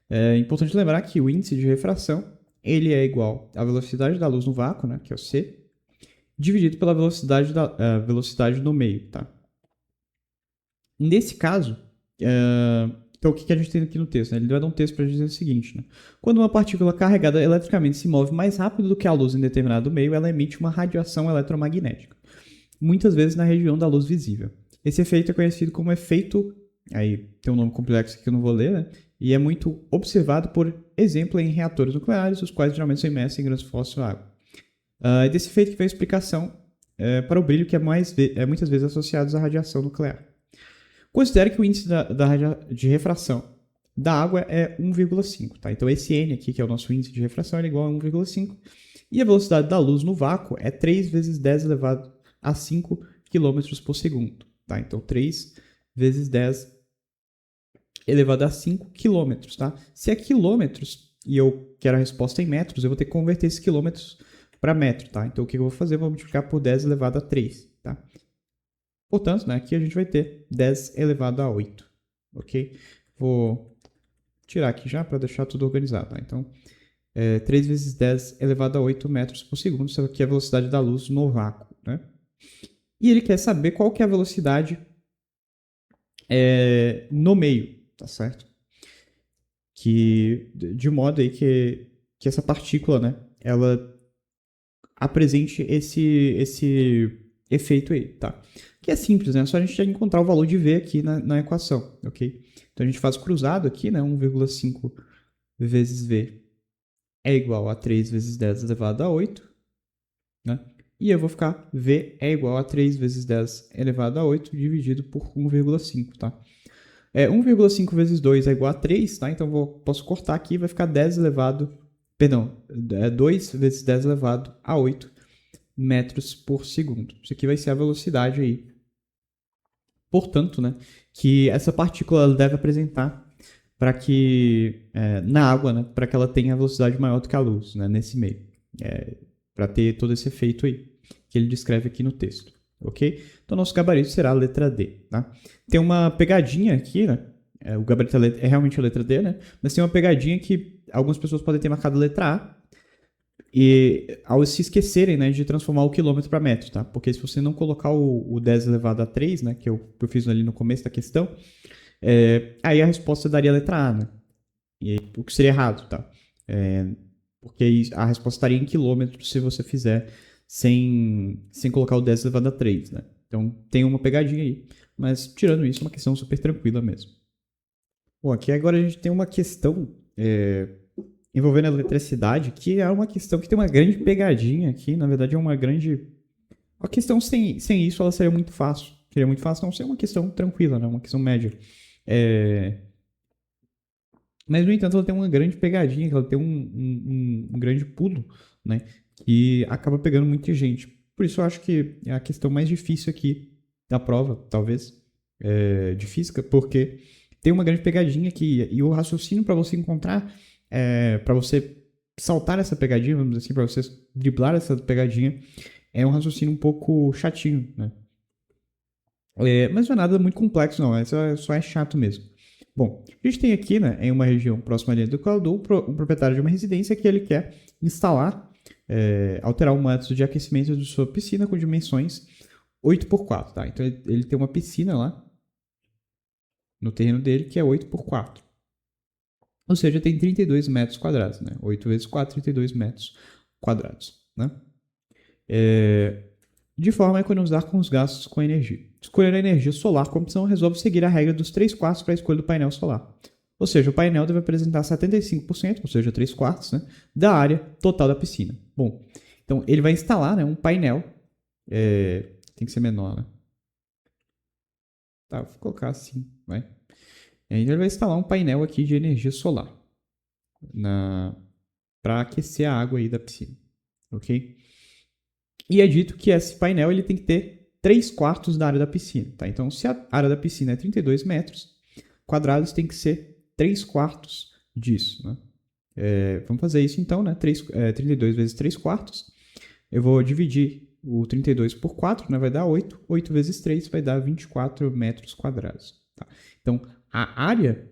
É importante lembrar que o índice de refração ele é igual à velocidade da luz no vácuo, né, que é o C, dividido pela velocidade no meio. Tá? Nesse caso, então o que a gente tem aqui no texto? Né? Ele vai dar um texto para dizer o seguinte, né? Quando uma partícula carregada eletricamente se move mais rápido do que a luz em determinado meio, ela emite uma radiação eletromagnética, muitas vezes na região da luz visível. Esse efeito é conhecido como efeito, aí tem um nome complexo que eu não vou ler, né? E é muito observado, por exemplo, em reatores nucleares, os quais geralmente são imersos em grãos fósseis ou água. É desse efeito que vem a explicação para o brilho, que é muitas vezes associado à radiação nuclear. Considere que o índice de refração da água é 1,5. Tá? Então, esse N aqui, que é o nosso índice de refração, é igual a 1,5. E a velocidade da luz no vácuo é 3 vezes 10 elevado a 5 km por segundo. Tá? Então, 3 vezes 10 elevado a 5 km. Tá? Se é quilômetros e eu quero a resposta em metros, eu vou ter que converter esses quilômetros para metro. Tá? Então, o que eu vou fazer? Eu vou multiplicar por 10 elevado a 3. Tá? Portanto, né, aqui a gente vai ter 10 elevado a 8. Ok? Vou tirar aqui já para deixar tudo organizado. Tá? Então, 3 vezes 10 elevado a 8 metros por segundo. Isso aqui é a velocidade da luz no vácuo. Né? E ele quer saber qual que é a velocidade no meio. Tá certo? De modo aí que essa partícula, né, ela apresente esse efeito aí, tá? Que é simples, né? É só a gente encontrar o valor de V aqui na equação, ok? Então a gente faz cruzado aqui, né? 1,5 vezes V é igual a 3 vezes 10 elevado a 8, né? E eu vou ficar V é igual a 3 vezes 10 elevado a 8 dividido por 1,5, tá? 1,5 vezes 2 é igual a 3, tá? Então posso cortar aqui e vai ficar 10 elevado... Perdão, 2 vezes 10 elevado a 8 metros por segundo. Isso aqui vai ser a velocidade aí. Portanto, né, que essa partícula deve apresentar para que, na água, né, para que ela tenha a velocidade maior do que a luz, né, nesse meio. Para ter todo esse efeito aí, que ele descreve aqui no texto. Ok? Então, nosso gabarito será a letra D. Tá? Tem uma pegadinha aqui, né? O gabarito é realmente a letra D, né? Mas tem uma pegadinha que algumas pessoas podem ter marcado a letra A e ao se esquecerem, né, de transformar o quilômetro para metro, tá? Porque se você não colocar o 10 elevado a 3, né, que eu fiz ali no começo da questão, aí a resposta daria a letra A, né? O que seria errado, tá? Porque a resposta estaria em quilômetros se você fizer sem colocar o 10 elevado a 3, né? Então tem uma pegadinha aí. Mas tirando isso, é uma questão super tranquila mesmo. Bom, aqui agora a gente tem uma questão envolvendo a eletricidade, que é uma questão que tem uma grande pegadinha aqui. Na verdade, é uma grande... A questão sem isso, ela seria muito fácil. Seria muito fácil não ser uma questão tranquila, né? Uma questão média. Mas, no entanto, ela tem uma grande pegadinha, ela tem um grande pulo, né? Que acaba pegando muita gente. Por isso, eu acho que é a questão mais difícil aqui da prova, talvez, de física, porque tem uma grande pegadinha aqui. E o raciocínio para você encontrar, para você saltar essa pegadinha, vamos dizer assim, para você driblar essa pegadinha, é um raciocínio um pouco chatinho, né? Mas não é nada muito complexo, não. Só é chato mesmo. Bom, a gente tem aqui, né, em uma região próxima ali do Equador, um proprietário de uma residência que ele quer instalar, alterar o método de aquecimento de sua piscina com dimensões 8x4, tá? Então ele tem uma piscina lá no terreno dele que é 8x4. Ou seja, tem 32 metros quadrados, né? 8 vezes 4, 32 metros quadrados, né? De forma a economizar com os gastos com energia. Escolher a energia solar como opção resolve seguir a regra dos 3/4 para a escolha do painel solar. Ou seja, o painel deve apresentar 75%, ou seja, 3/4, né, da área total da piscina. Bom, então ele vai instalar, né, um painel. tem que ser menor, né? Tá, vou colocar assim, vai. E aí ele vai instalar um painel aqui de energia solar para aquecer a água aí da piscina, ok? E é dito que esse painel ele tem que ter 3/4 da área da piscina, tá? Então, se a área da piscina é 32 metros quadrados, tem que ser 3/4 disso, né? Vamos fazer isso então, né? 32 vezes 3/4. Eu vou dividir o 32 por 4, né? Vai dar 8. 8 vezes 3 vai dar 24 metros quadrados. Tá? Então, a área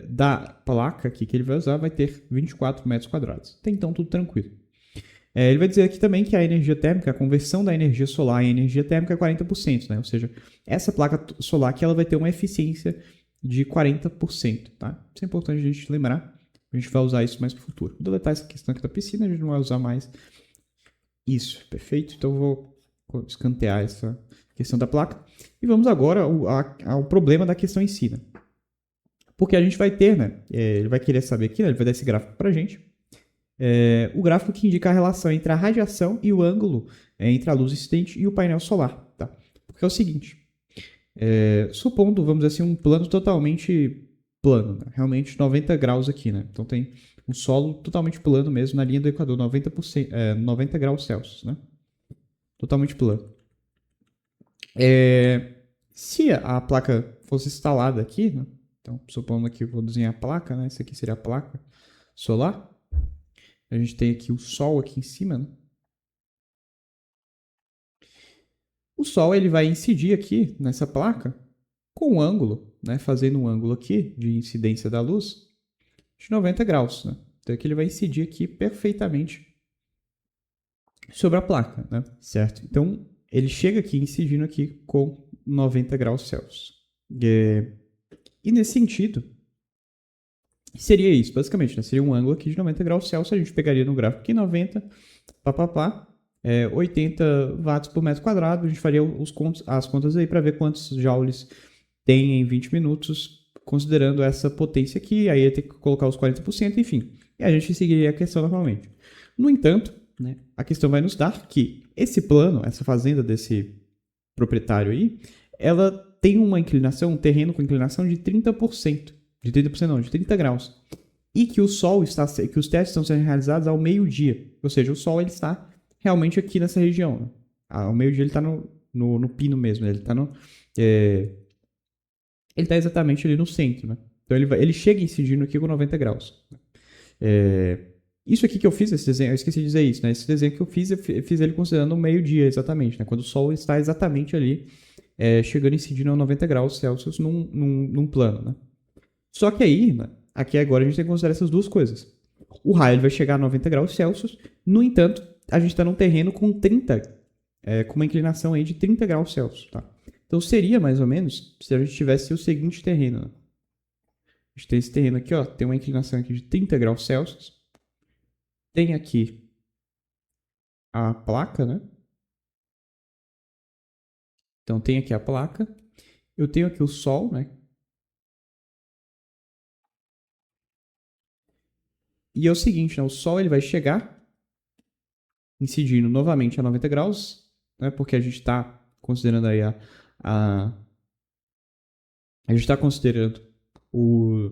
da placa aqui que ele vai usar vai ter 24 metros quadrados. Até então, tudo tranquilo. Ele vai dizer aqui também que a energia térmica, a conversão da energia solar em energia térmica é 40%, né? Ou seja, essa placa solar aqui ela vai ter uma eficiência de 40%, tá? Isso é importante a gente lembrar. A gente vai usar isso mais para o futuro. Vou deletar essa questão aqui da piscina, a gente não vai usar mais isso, perfeito? Então eu vou escantear essa questão da placa. E vamos agora ao problema da questão em si, né? Porque a gente vai ter, né? Ele vai querer saber aqui, né? Ele vai dar esse gráfico para a gente. O gráfico que indica a relação entre a radiação e o ângulo entre a luz incidente e o painel solar, tá? Porque é o seguinte, supondo, vamos dizer assim, um plano totalmente plano, né? Realmente 90 graus aqui, né? Então tem um solo totalmente plano mesmo na linha do Equador, 90 graus Celsius, né? Totalmente plano. Se a placa fosse instalada aqui, né? Então, supondo que eu vou desenhar a placa, né? Essa aqui seria a placa solar. A gente tem aqui o Sol aqui em cima, né? O Sol ele vai incidir aqui nessa placa com um ângulo, né? Fazendo um ângulo aqui de incidência da luz de 90 graus, né? Então aqui ele vai incidir aqui perfeitamente sobre a placa, né? Certo? Então ele chega aqui incidindo aqui com 90 graus Celsius. E nesse sentido, seria isso, basicamente, né? Seria um ângulo aqui de 90 graus Celsius, a gente pegaria no gráfico aqui 90, 80 watts por metro quadrado, a gente faria as contas aí para ver quantos joules tem em 20 minutos, considerando essa potência aqui, aí ia ter que colocar os 40%, enfim. E a gente seguiria a questão normalmente. No entanto, né, a questão vai nos dar que esse plano, essa fazenda desse proprietário aí, ela tem uma inclinação, um terreno com inclinação de 30%. De 30% não, de 30 graus. E que o Sol que os testes estão sendo realizados ao meio-dia. Ou seja, o Sol ele está realmente aqui nessa região. Né? Ao meio-dia ele está no pino mesmo. Ele está ele está exatamente ali no centro. Né? Então ele chega incidindo aqui com 90 graus. Isso aqui que eu fiz, esse desenho, eu esqueci de dizer isso, né? Esse desenho que eu fiz ele considerando o meio-dia, exatamente, né? Quando o Sol está exatamente ali, chegando incidindo a 90 graus Celsius num plano, né? Só que aí, né, aqui agora a gente tem que considerar essas duas coisas. O raio vai chegar a 90 graus Celsius, no entanto, a gente está num terreno com 30, com uma inclinação aí de 30 graus Celsius, tá? Então seria mais ou menos se a gente tivesse o seguinte terreno, né? A gente tem esse terreno aqui, ó, tem uma inclinação aqui de 30 graus Celsius, tem aqui a placa, né? Então tem aqui a placa, eu tenho aqui o Sol, né? E é o seguinte, né? O Sol ele vai chegar incidindo novamente a 90 graus, né? Porque a gente está considerando aí a gente está considerando o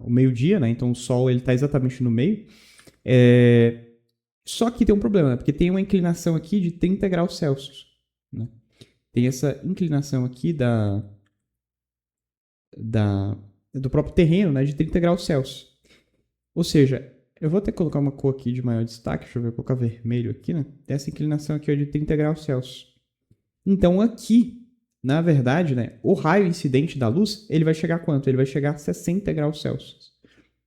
meio-dia, né? Então o Sol ele está exatamente no meio. Só que tem um problema, né? Porque tem uma inclinação aqui de 30 graus Celsius. Né? Tem essa inclinação aqui do próprio terreno, né? De 30 graus Celsius. Ou seja, eu vou até colocar uma cor aqui de maior destaque, deixa eu ver, vou colocar vermelho aqui, né? Tem essa inclinação aqui ó, de 30 graus Celsius. Então aqui, na verdade, né, o raio incidente da luz, ele vai chegar a quanto? Ele vai chegar a 60 graus Celsius.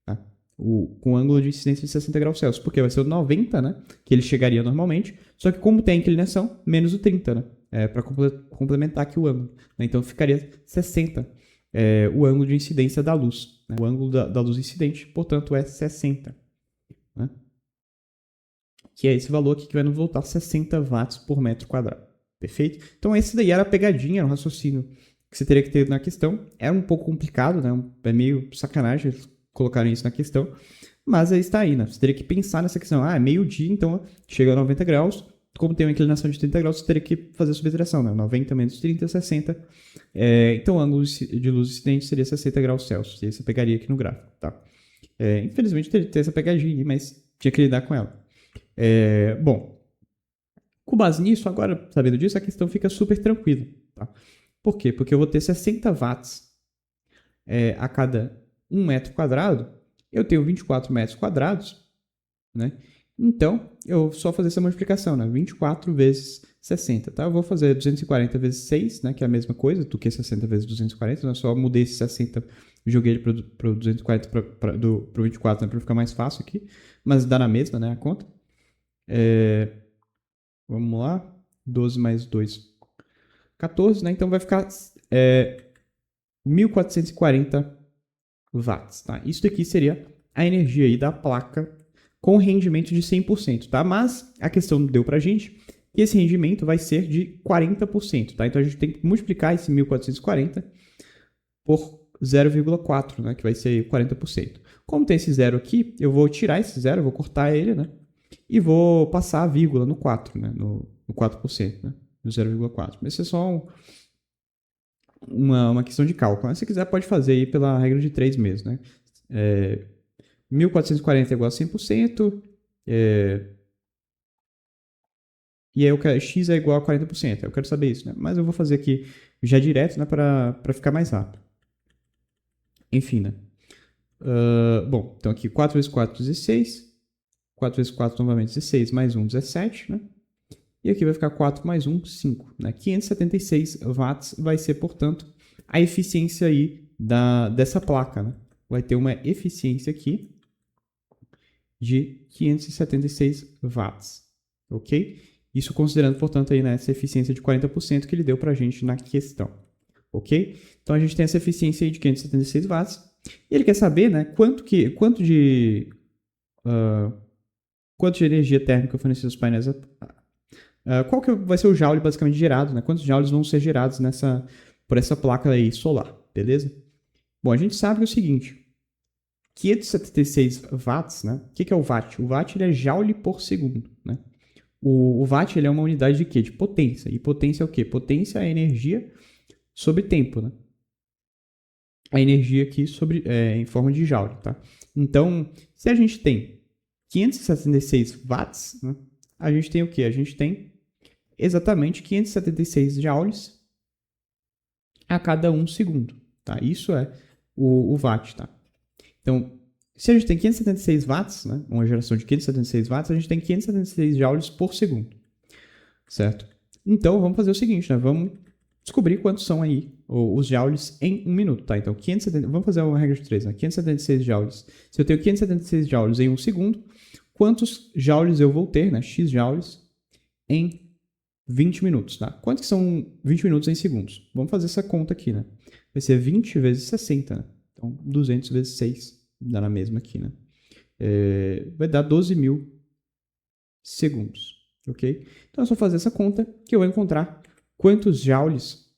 Tá? Com ângulo de incidência de 60 graus Celsius. Porque vai ser o 90, né? Que ele chegaria normalmente. Só que como tem a inclinação, menos o 30, né? Para complementar aqui o ângulo. Né? Então ficaria 60 o ângulo de incidência da luz. Né? O ângulo da luz incidente, portanto, é 60. Né? Que é esse valor aqui que vai nos voltar 60 watts por metro quadrado. Perfeito? Então esse daí era a pegadinha, era um raciocínio que você teria que ter na questão. Era um pouco complicado, né? É meio sacanagem eles colocarem isso na questão. Mas aí está aí, né? Você teria que pensar nessa questão. É meio-dia, então chega a 90 graus. como tem uma inclinação de 30 graus, você teria que fazer a subtração, né? 90 menos 30, 60. Então, o ângulo de luz incidente seria 60 graus Celsius. E aí você pegaria aqui no gráfico, tá? Infelizmente, teria que ter essa pegadinha, mas tinha que lidar com ela. Bom, com base nisso, agora, sabendo disso, a questão fica super tranquila, tá? Por quê? Porque eu vou ter 60 watts a cada 1 metro quadrado. Eu tenho 24 metros quadrados, né? Então, eu só fazer essa multiplicação, né? 24 vezes 60, tá? Eu vou fazer 240 vezes 6, né? Que é a mesma coisa do que 60 vezes 240. Então, eu só mudei esse 60, joguei ele para o 240 para o 24, né? Para ficar mais fácil aqui. Mas dá na mesma, né? A conta. Vamos lá. 12 mais 2, 14, né? Então, vai ficar 1.440 watts, tá? Isso daqui seria a energia aí da placa com rendimento de 100%, tá? Mas a questão deu pra gente que esse rendimento vai ser de 40%, tá? Então a gente tem que multiplicar esse 1.440 por 0,4, né? Que vai ser 40%. Como tem esse zero aqui, eu vou tirar esse zero, vou cortar ele, né? E vou passar a vírgula no 4, né? No 4%, né? No 0,4. Mas isso é só uma questão de cálculo. Mas se quiser, pode fazer aí pela regra de 3 mesmo, né? 1.440 é igual a 100%, e aí eu quero, x é igual a 40%. Eu quero saber isso, né? Mas eu vou fazer aqui já direto, né? Para ficar mais rápido. Enfim, né? Bom, então aqui 4 vezes 4, 16. 4 vezes 4 novamente 16, mais 1, 17, né? E aqui vai ficar 4 mais 1, 5. Né? 576 watts vai ser, portanto, a eficiência aí dessa placa, né? Vai ter uma eficiência aqui de 576 watts, ok? Isso considerando, portanto, aí, né, essa eficiência de 40% que ele deu para a gente na questão, ok? Então, a gente tem essa eficiência aí de 576 watts. E ele quer saber, né, quanto de energia térmica fornecida aos painéis, qual que vai ser o joule basicamente gerado, né? Quantos joules vão ser gerados por essa placa aí solar, beleza? Bom, a gente sabe que é o seguinte, 576 watts, né? O que é o watt? O watt ele é joule por segundo, né? O watt ele é uma unidade de quê? De potência. E potência é o quê? Potência é a energia sobre tempo, né? A energia aqui em forma de joule, tá? Então, se a gente tem 576 watts, né? A gente tem o quê? A gente tem exatamente 576 joules a cada 1 segundo, tá? Isso é o watt, tá? Então, se a gente tem 576 watts, né, uma geração de 576 watts, a gente tem 576 joules por segundo, certo? Então, vamos fazer o seguinte, né? Vamos descobrir quantos são aí os joules em 1 minuto, tá? Então, vamos fazer uma regra de 3, né? 576 joules. Se eu tenho 576 joules em 1 segundo, quantos joules eu vou ter, né? X joules em 20 minutos, tá? Quantos que são 20 minutos em segundos? Vamos fazer essa conta aqui, né? Vai ser 20 vezes 60, né? Então, 200 vezes 6, dá na mesma aqui, né? Vai dar 12.000 segundos, ok? Então, é só fazer essa conta que eu vou encontrar quantos joules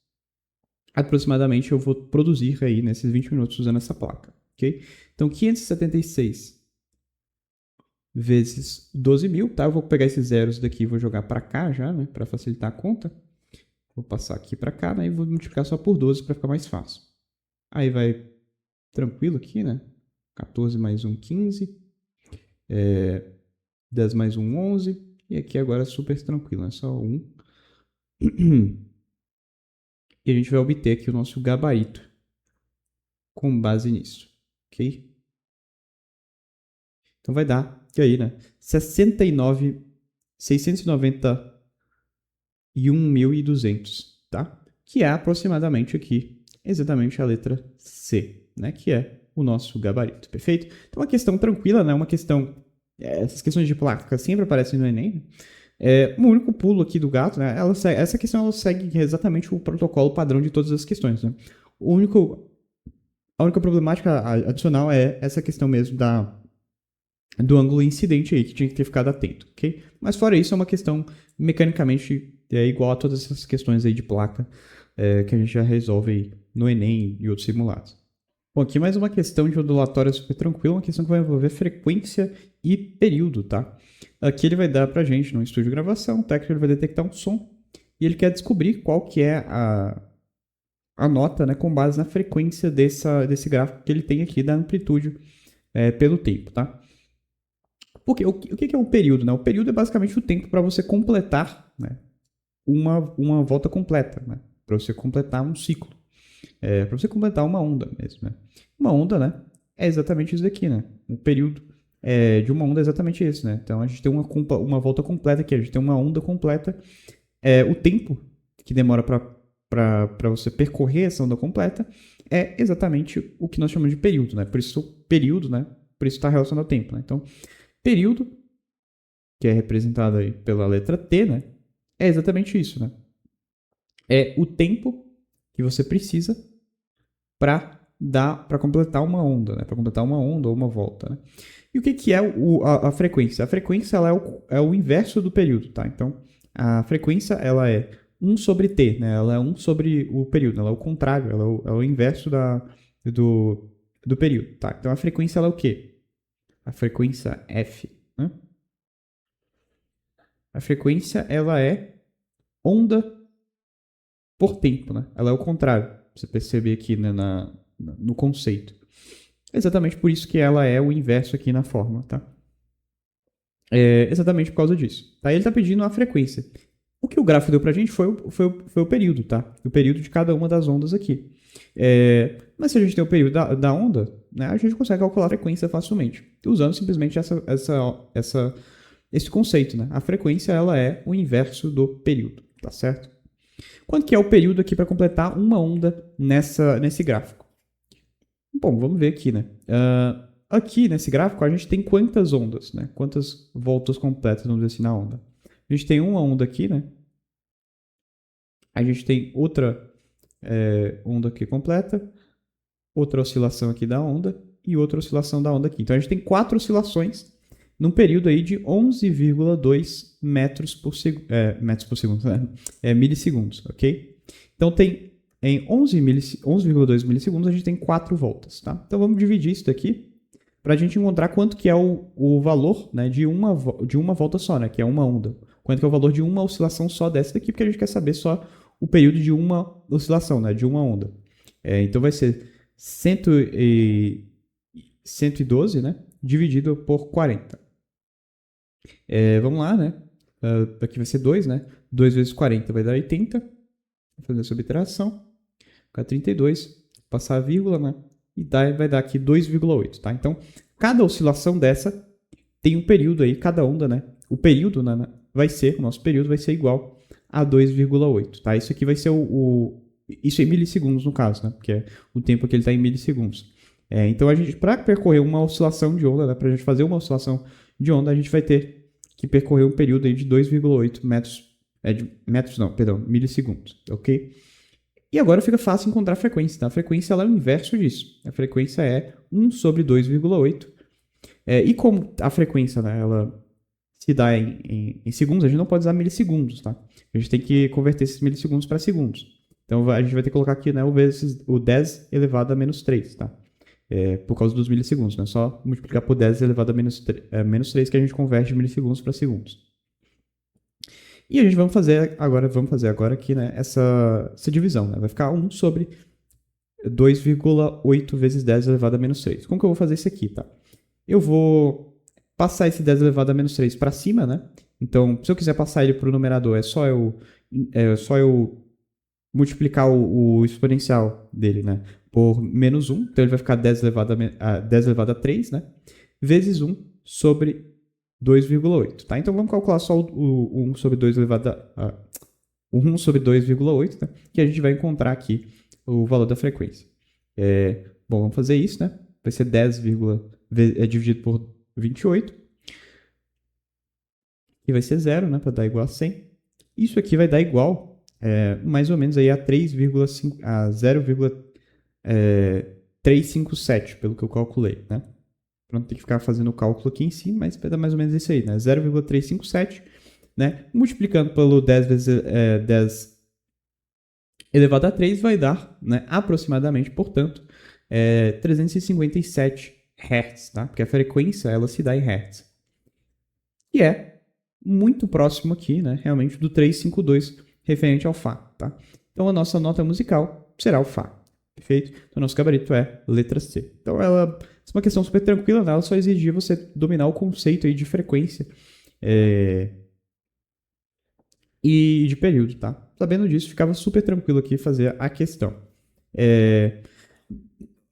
aproximadamente eu vou produzir aí nesses 20 minutos usando essa placa, ok? Então, 576 vezes 12.000, tá? Eu vou pegar esses zeros daqui e vou jogar para cá já, né? Para facilitar a conta. Vou passar aqui para cá, né? E vou multiplicar só por 12 para ficar mais fácil. Aí vai tranquilo aqui, né? 14 mais 1, 15. 10 mais 1, 11. E aqui agora é super tranquilo, é só 1. E a gente vai obter aqui o nosso gabarito com base nisso, ok? Então vai dar, e aí, né? 691.200, tá? Que é aproximadamente aqui, exatamente a letra C, né? Que é o nosso gabarito, perfeito? Então uma questão tranquila, né? Uma questão... essas questões de placa sempre aparecem no Enem, né? O único pulo aqui do gato, né? Essa questão ela segue exatamente o protocolo padrão de todas as questões, né? A única problemática adicional é essa questão mesmo do ângulo incidente aí, que tinha que ter ficado atento, ok? Mas fora isso, é uma questão mecanicamente igual a todas essas questões aí de placa que a gente já resolve aí no Enem e outros simulados. Bom, aqui mais uma questão de ondulatória super tranquila, uma questão que vai envolver frequência e período, tá? Aqui ele vai dar pra gente, no estúdio de gravação, o técnico ele vai detectar um som e ele quer descobrir qual que é a nota, né, com base na frequência desse gráfico que ele tem aqui da amplitude pelo tempo, tá? Porque o que é um período, né? O período é basicamente o tempo para você completar, né, uma volta completa, né? Para você completar um ciclo. Para você completar uma onda mesmo, né? Uma onda, né? É exatamente isso daqui, né? Um período de uma onda é exatamente isso, né? Então a gente tem uma volta completa aqui, a gente tem uma onda completa. O tempo que demora para você percorrer essa onda completa é exatamente o que nós chamamos de período, né? Por isso período, né? Por isso está relacionado ao tempo, né? Então, período, que é representado aí pela letra T, né? É exatamente isso, né? É o tempo que você precisa para completar uma onda, né? Para completar uma onda ou uma volta, né? E o que é a frequência? A frequência ela é o inverso do período, tá? Então, a frequência ela é 1 sobre t, né? Ela é 1 sobre o período, ela é o contrário, ela é o inverso do período, tá? Então, a frequência ela é o quê? A frequência f, né? A frequência ela é onda por tempo, né? Ela é o contrário, você perceber aqui, né, no conceito. Exatamente por isso que ela é o inverso aqui na forma, tá? Exatamente por causa disso. Tá? Ele está pedindo a frequência. O que o gráfico deu pra gente foi o período, tá? O período de cada uma das ondas aqui. Mas se a gente tem o período da onda, né, a gente consegue calcular a frequência facilmente, usando simplesmente esse conceito, né? A frequência ela é o inverso do período, tá certo? Quanto que é o período aqui para completar uma onda nesse gráfico? Bom, vamos ver aqui, né? Aqui nesse gráfico a gente tem quantas ondas, né? Quantas voltas completas, vamos dizer assim, na onda. A gente tem uma onda aqui, né? A gente tem outra onda aqui completa, outra oscilação aqui da onda e outra oscilação da onda aqui. Então a gente tem 4 oscilações num período aí de 11,2 metros por segundo, né? Milissegundos, ok? Então em 11,2 milissegundos a gente tem 4 voltas, tá? Então vamos dividir isso daqui para a gente encontrar quanto que é o valor, né, de uma volta só, né, que é uma onda. Quanto que é o valor de uma oscilação só dessa daqui, porque a gente quer saber só o período de uma oscilação, né, de uma onda. Então vai ser 112, né, dividido por 40. Vamos lá, né? Aqui vai ser 2, né? 2 vezes 40 vai dar 80. Vou fazer a subtração. Ficar 32. Passar a vírgula, né? E vai dar aqui 2,8, tá? Então, cada oscilação dessa tem um período aí, cada onda, né? O período, né, o nosso período vai ser igual a 2,8, tá? Isso aqui vai ser isso em milissegundos, no caso, né? Porque é o tempo que ele está em milissegundos. Então, para percorrer uma oscilação de onda, né? Para a gente fazer uma oscilação de onda, a gente vai ter que percorrer um período aí de 2,8 milissegundos, ok? E agora fica fácil encontrar a frequência, tá? A frequência ela é o inverso disso. A frequência é 1 sobre 2,8. E como a frequência, né, ela se dá em segundos, a gente não pode usar milissegundos, tá? A gente tem que converter esses milissegundos para segundos. Então a gente vai ter que colocar aqui, né, o 10 elevado a menos 3, tá? Por causa dos milissegundos, né? Só multiplicar por 10 elevado a menos 3 que a gente converte milissegundos para segundos. E a gente vamos fazer agora aqui, né, essa divisão, né? Vai ficar 1 sobre 2,8 vezes 10 elevado a menos 3. Como que eu vou fazer isso aqui, tá? Eu vou passar esse 10 elevado a menos 3 para cima, né? Então, se eu quiser passar ele para o numerador, é só eu multiplicar o exponencial dele, né, por menos 1. Então, ele vai ficar 10 elevado a 3, né? Vezes 1 sobre 2,8, tá? Então, vamos calcular só o 1 sobre 2 elevado a... o 1 sobre 2,8, né? Que a gente vai encontrar aqui o valor da frequência. Bom, vamos fazer isso, né? Vai ser 10, dividido por 28. E vai ser 0, né? Para dar igual a 100. Isso aqui vai dar igual, mais ou menos, aí a 0,357, pelo que eu calculei, né? Pronto, tem que ficar fazendo o cálculo aqui em cima, mas vai dar mais ou menos isso aí, né? 0,357, né? Multiplicando pelo 10 vezes 10 elevado a 3 vai dar, né, aproximadamente, portanto, 357 Hz, tá? Porque a frequência ela se dá em Hz, que é muito próximo aqui, né, realmente, do 352 referente ao Fá, tá? Então, a nossa nota musical será o Fá, perfeito? Então, o nosso gabarito é letra C. Então, ela é uma questão super tranquila, né? Ela só exigia você dominar o conceito aí de frequência e de período, tá? Sabendo disso, ficava super tranquilo aqui fazer a questão.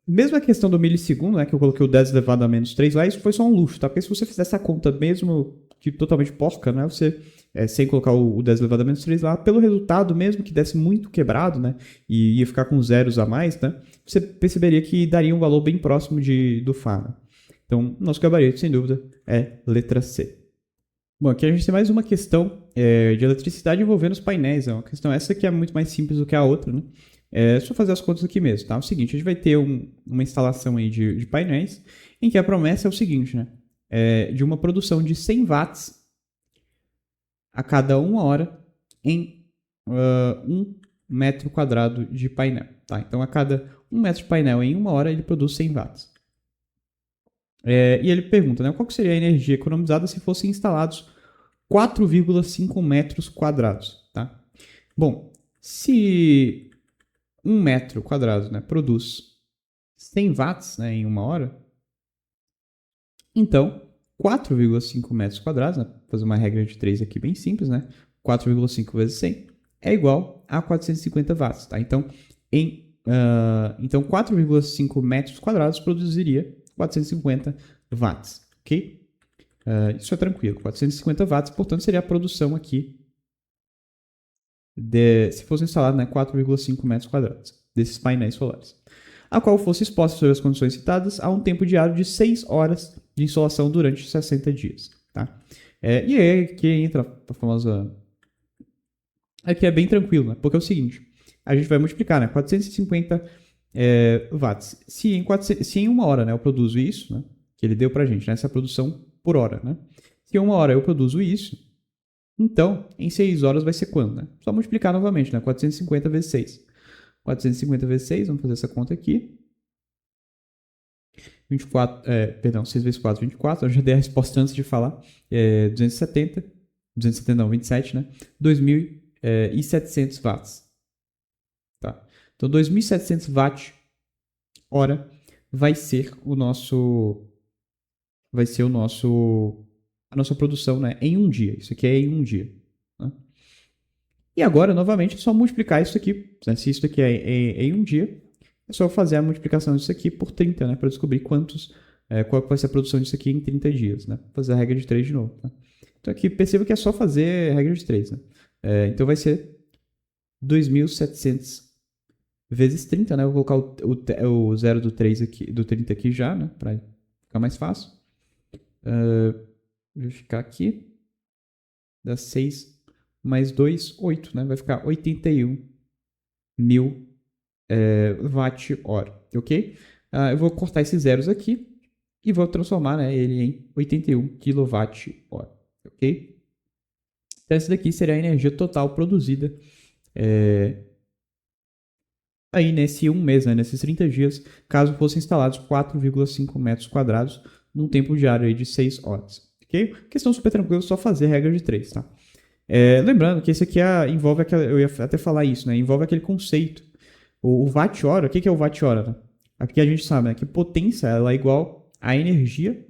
Mesmo a questão do milissegundo, né, que eu coloquei o 10 elevado a menos 3 lá, isso foi só um luxo, tá? Porque se você fizer essa conta mesmo que totalmente porca, né, você, sem colocar o 10 elevado a menos 3 lá, pelo resultado, mesmo que desse muito quebrado, né, e ia ficar com zeros a mais, né, você perceberia que daria um valor bem próximo do Fá, né? Então, nosso gabarito, sem dúvida, é letra C. Bom, aqui a gente tem mais uma questão de eletricidade envolvendo os painéis. É uma questão essa que é muito mais simples do que a outra, né? Deixa eu fazer as contas aqui mesmo, tá? É o seguinte, a gente vai ter uma instalação aí de painéis em que a promessa é o seguinte, né? De uma produção de 100 watts a cada 1 hora em 1 metro quadrado de painel, tá? Então, a cada 1 metro de painel em 1 hora, ele produz 100 watts. E ele pergunta, né? Qual que seria a energia economizada se fossem instalados 4,5 metros quadrados, tá? Bom, se 1 metro quadrado, né, produz 100 watts, né, em 1 hora, então 4,5 metros quadrados, né, vou fazer uma regra de 3 aqui bem simples, né, 4,5 vezes 100 é igual a 450 watts, tá? Então, então 4,5 metros quadrados produziria 450 watts, ok? Isso é tranquilo, 450 watts, portanto, seria a produção aqui, se fosse instalado, né, 4,5 metros quadrados desses painéis solares, a qual fosse exposta sob as condições citadas a um tempo diário de 6 horas de insolação durante 60 dias. Tá? E aí que entra a famosa... Aqui é bem tranquilo, né? Porque é o seguinte, a gente vai multiplicar, né, 450 watts. Se em 1 hora, né, eu produzo isso, né, que ele deu pra gente, né, essa produção por hora, né? Se em 1 hora eu produzo isso, então, em 6 horas vai ser quando, né? Só multiplicar novamente, né? 450 vezes 6. 450 vezes 6, vamos fazer essa conta aqui. 24, perdão, 6 vezes 4, 24. Eu já dei a resposta antes de falar. 270. 270 não, 27, né? 2.700 watts. Tá? Então, 2.700 watt hora vai ser a nossa produção, né, em um dia. Isso aqui é em um dia. Né? E agora, novamente, é só multiplicar isso aqui. Né? Se isso aqui é em um dia, é só fazer a multiplicação disso aqui por 30, né, para descobrir qual vai ser a produção disso aqui em 30 dias. Né? Vou fazer a regra de 3 de novo. Tá? Então aqui perceba que é só fazer a regra de 3. Né? Então vai ser 2.700 vezes 30, né? Eu vou colocar o zero do 3 aqui, do 30 aqui já, né? Para ficar mais fácil. Vou ficar aqui. Dá 6 mais 2, 8, né? Vai ficar 81 mil watt-hora, ok? Eu vou cortar esses zeros aqui e vou transformar, né, ele em 81 kWh, ok? Então, essa daqui seria a energia total produzida aí nesse mês, né, nesses 30 dias, caso fossem instalados 4,5 metros quadrados num tempo diário aí de 6 horas, ok? Questão super tranquila, só fazer regra de 3, tá? Lembrando que esse aqui envolve eu ia até falar isso, né? Envolve aquele conceito. O watt-hora, o que é o watt-hora? Né? Aqui a gente sabe, né, que potência ela é igual a energia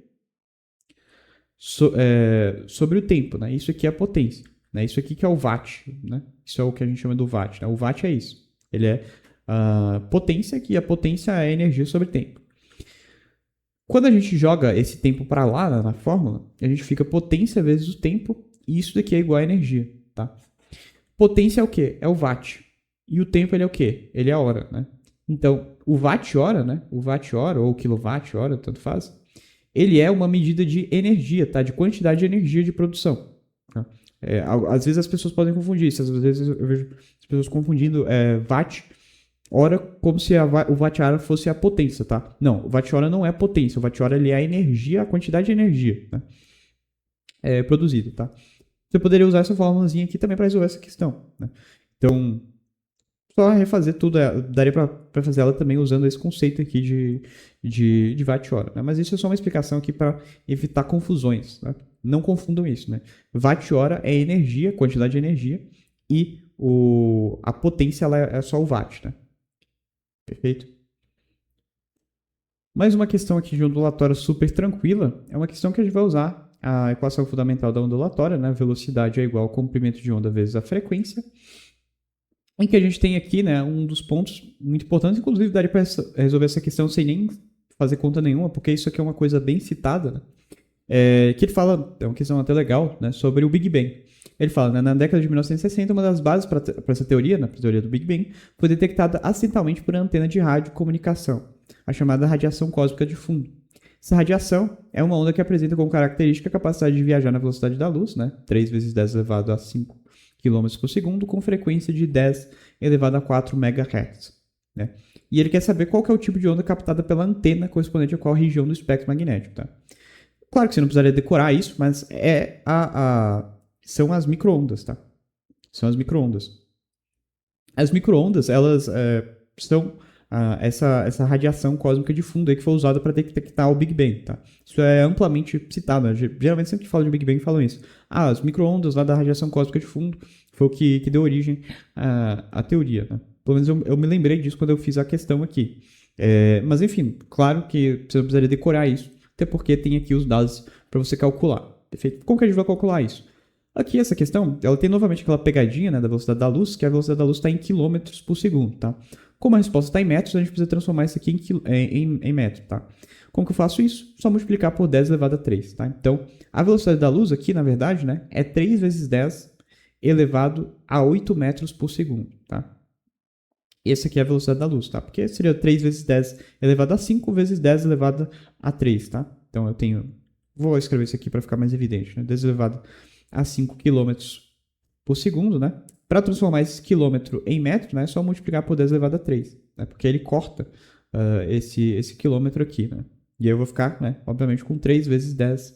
sobre o tempo, né? Isso aqui é a potência, né? Isso aqui que é o watt, né? Isso é o que a gente chama do watt, né? O watt é isso. Ele é a potência, que a potência é a energia sobre tempo. Quando a gente joga esse tempo para lá, né, na fórmula, a gente fica potência vezes o tempo, e isso daqui é igual a energia, tá? Potência é o quê? É o watt. E o tempo ele é o quê? Ele é a hora, né? Então, o watt-hora, né? O watt-hora ou quilowatt-hora, tanto faz, ele é uma medida de energia, tá? De quantidade de energia de produção. Tá? Às vezes as pessoas podem confundir isso. Às vezes eu vejo as pessoas confundindo watt-hora como se o watt-hora fosse a potência, tá? Não, o watt-hora não é a potência. O watt-hora ele é a energia, a quantidade de energia, né? Produzida, tá? Você poderia usar essa fórmulazinha aqui também para resolver essa questão, né? Então, só refazer tudo, daria para fazer ela também usando esse conceito aqui de watt-hora, né? Mas isso é só uma explicação aqui para evitar confusões, né? Não confundam isso, né? Watt-hora é energia, quantidade de energia, e a potência ela é só o watt, né? Perfeito? Mais uma questão aqui de ondulatória super tranquila, é uma questão que a gente vai usar a equação fundamental da ondulatória, né? Velocidade é igual ao comprimento de onda vezes a frequência, em que a gente tem aqui, né, um dos pontos muito importantes, inclusive daria para resolver essa questão sem nem fazer conta nenhuma, porque isso aqui é uma coisa bem citada, né? Que ele fala, é uma questão até legal, né, sobre o Big Bang. Ele fala, né, na década de 1960, uma das bases para essa teoria, né, a teoria do Big Bang, foi detectada acidentalmente por uma antena de radiocomunicação, a chamada radiação cósmica de fundo. Essa radiação é uma onda que apresenta como característica a capacidade de viajar na velocidade da luz, né, 3 vezes 10 elevado a 5 km por segundo, com frequência de 10 elevado a 4 MHz. Né? E ele quer saber qual que é o tipo de onda captada pela antena correspondente a qual região do espectro magnético. Tá? Claro que você não precisaria decorar isso, mas são as microondas. Tá? São as microondas. As microondas, elas são essa radiação cósmica de fundo aí que foi usada para detectar o Big Bang. Tá? Isso é amplamente citado. Né? Geralmente, sempre que falam de Big Bang, falam isso. As microondas lá da radiação cósmica de fundo foi o que deu origem à teoria. Né? Pelo menos eu me lembrei disso quando eu fiz a questão aqui. Mas, enfim, claro que você não precisaria decorar isso, até porque tem aqui os dados para você calcular. Perfeito? Como que a gente vai calcular isso? Aqui, essa questão, ela tem novamente aquela pegadinha, né, da velocidade da luz, que a velocidade da luz está em quilômetros por segundo, tá? Como a resposta está em metros, a gente precisa transformar isso aqui em metro, tá? Como que eu faço isso? Só multiplicar por 10 elevado a 3, tá? Então, a velocidade da luz aqui, na verdade, né, é 3 vezes 10 elevado a 8 metros por segundo, tá? Essa aqui é a velocidade da luz, tá? Porque seria 3 vezes 10 elevado a 5 vezes 10 elevado a 3, tá? Então, eu tenho... Vou escrever isso aqui para ficar mais evidente, né? 10 elevado a 5 km por segundo, né? Para transformar esse quilômetro em metro, né, é só multiplicar por 10 elevado a 3, né? Porque ele corta esse quilômetro aqui, né? E aí eu vou ficar, né, obviamente, com 3 vezes 10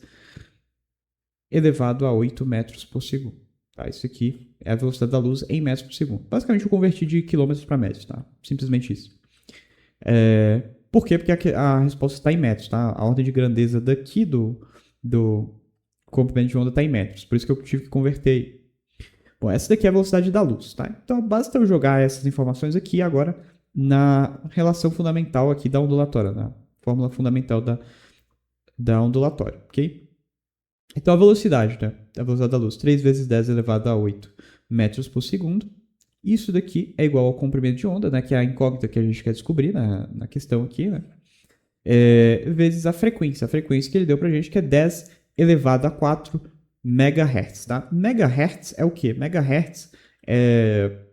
elevado a 8 metros por segundo. Tá? Isso aqui é a velocidade da luz em metros por segundo. Basicamente, eu converti de quilômetros para metros, tá? Simplesmente isso. Por quê? Porque a resposta está em metros, tá? A ordem de grandeza daqui do comprimento de onda está em metros. Por isso que eu tive que converter. Bom, essa daqui é a velocidade da luz, tá? Então, basta eu jogar essas informações aqui agora na relação fundamental aqui da ondulatória, na fórmula fundamental da ondulatória, ok? Então, a velocidade, né? A velocidade da luz, 3 vezes 10 elevado a 8 metros por segundo. Isso daqui é igual ao comprimento de onda, né? Que é a incógnita que a gente quer descobrir na questão aqui, né? Vezes a frequência. A frequência que ele deu pra gente, que é 10 elevado a 4 MHz, tá? Megahertz é o quê? Megahertz é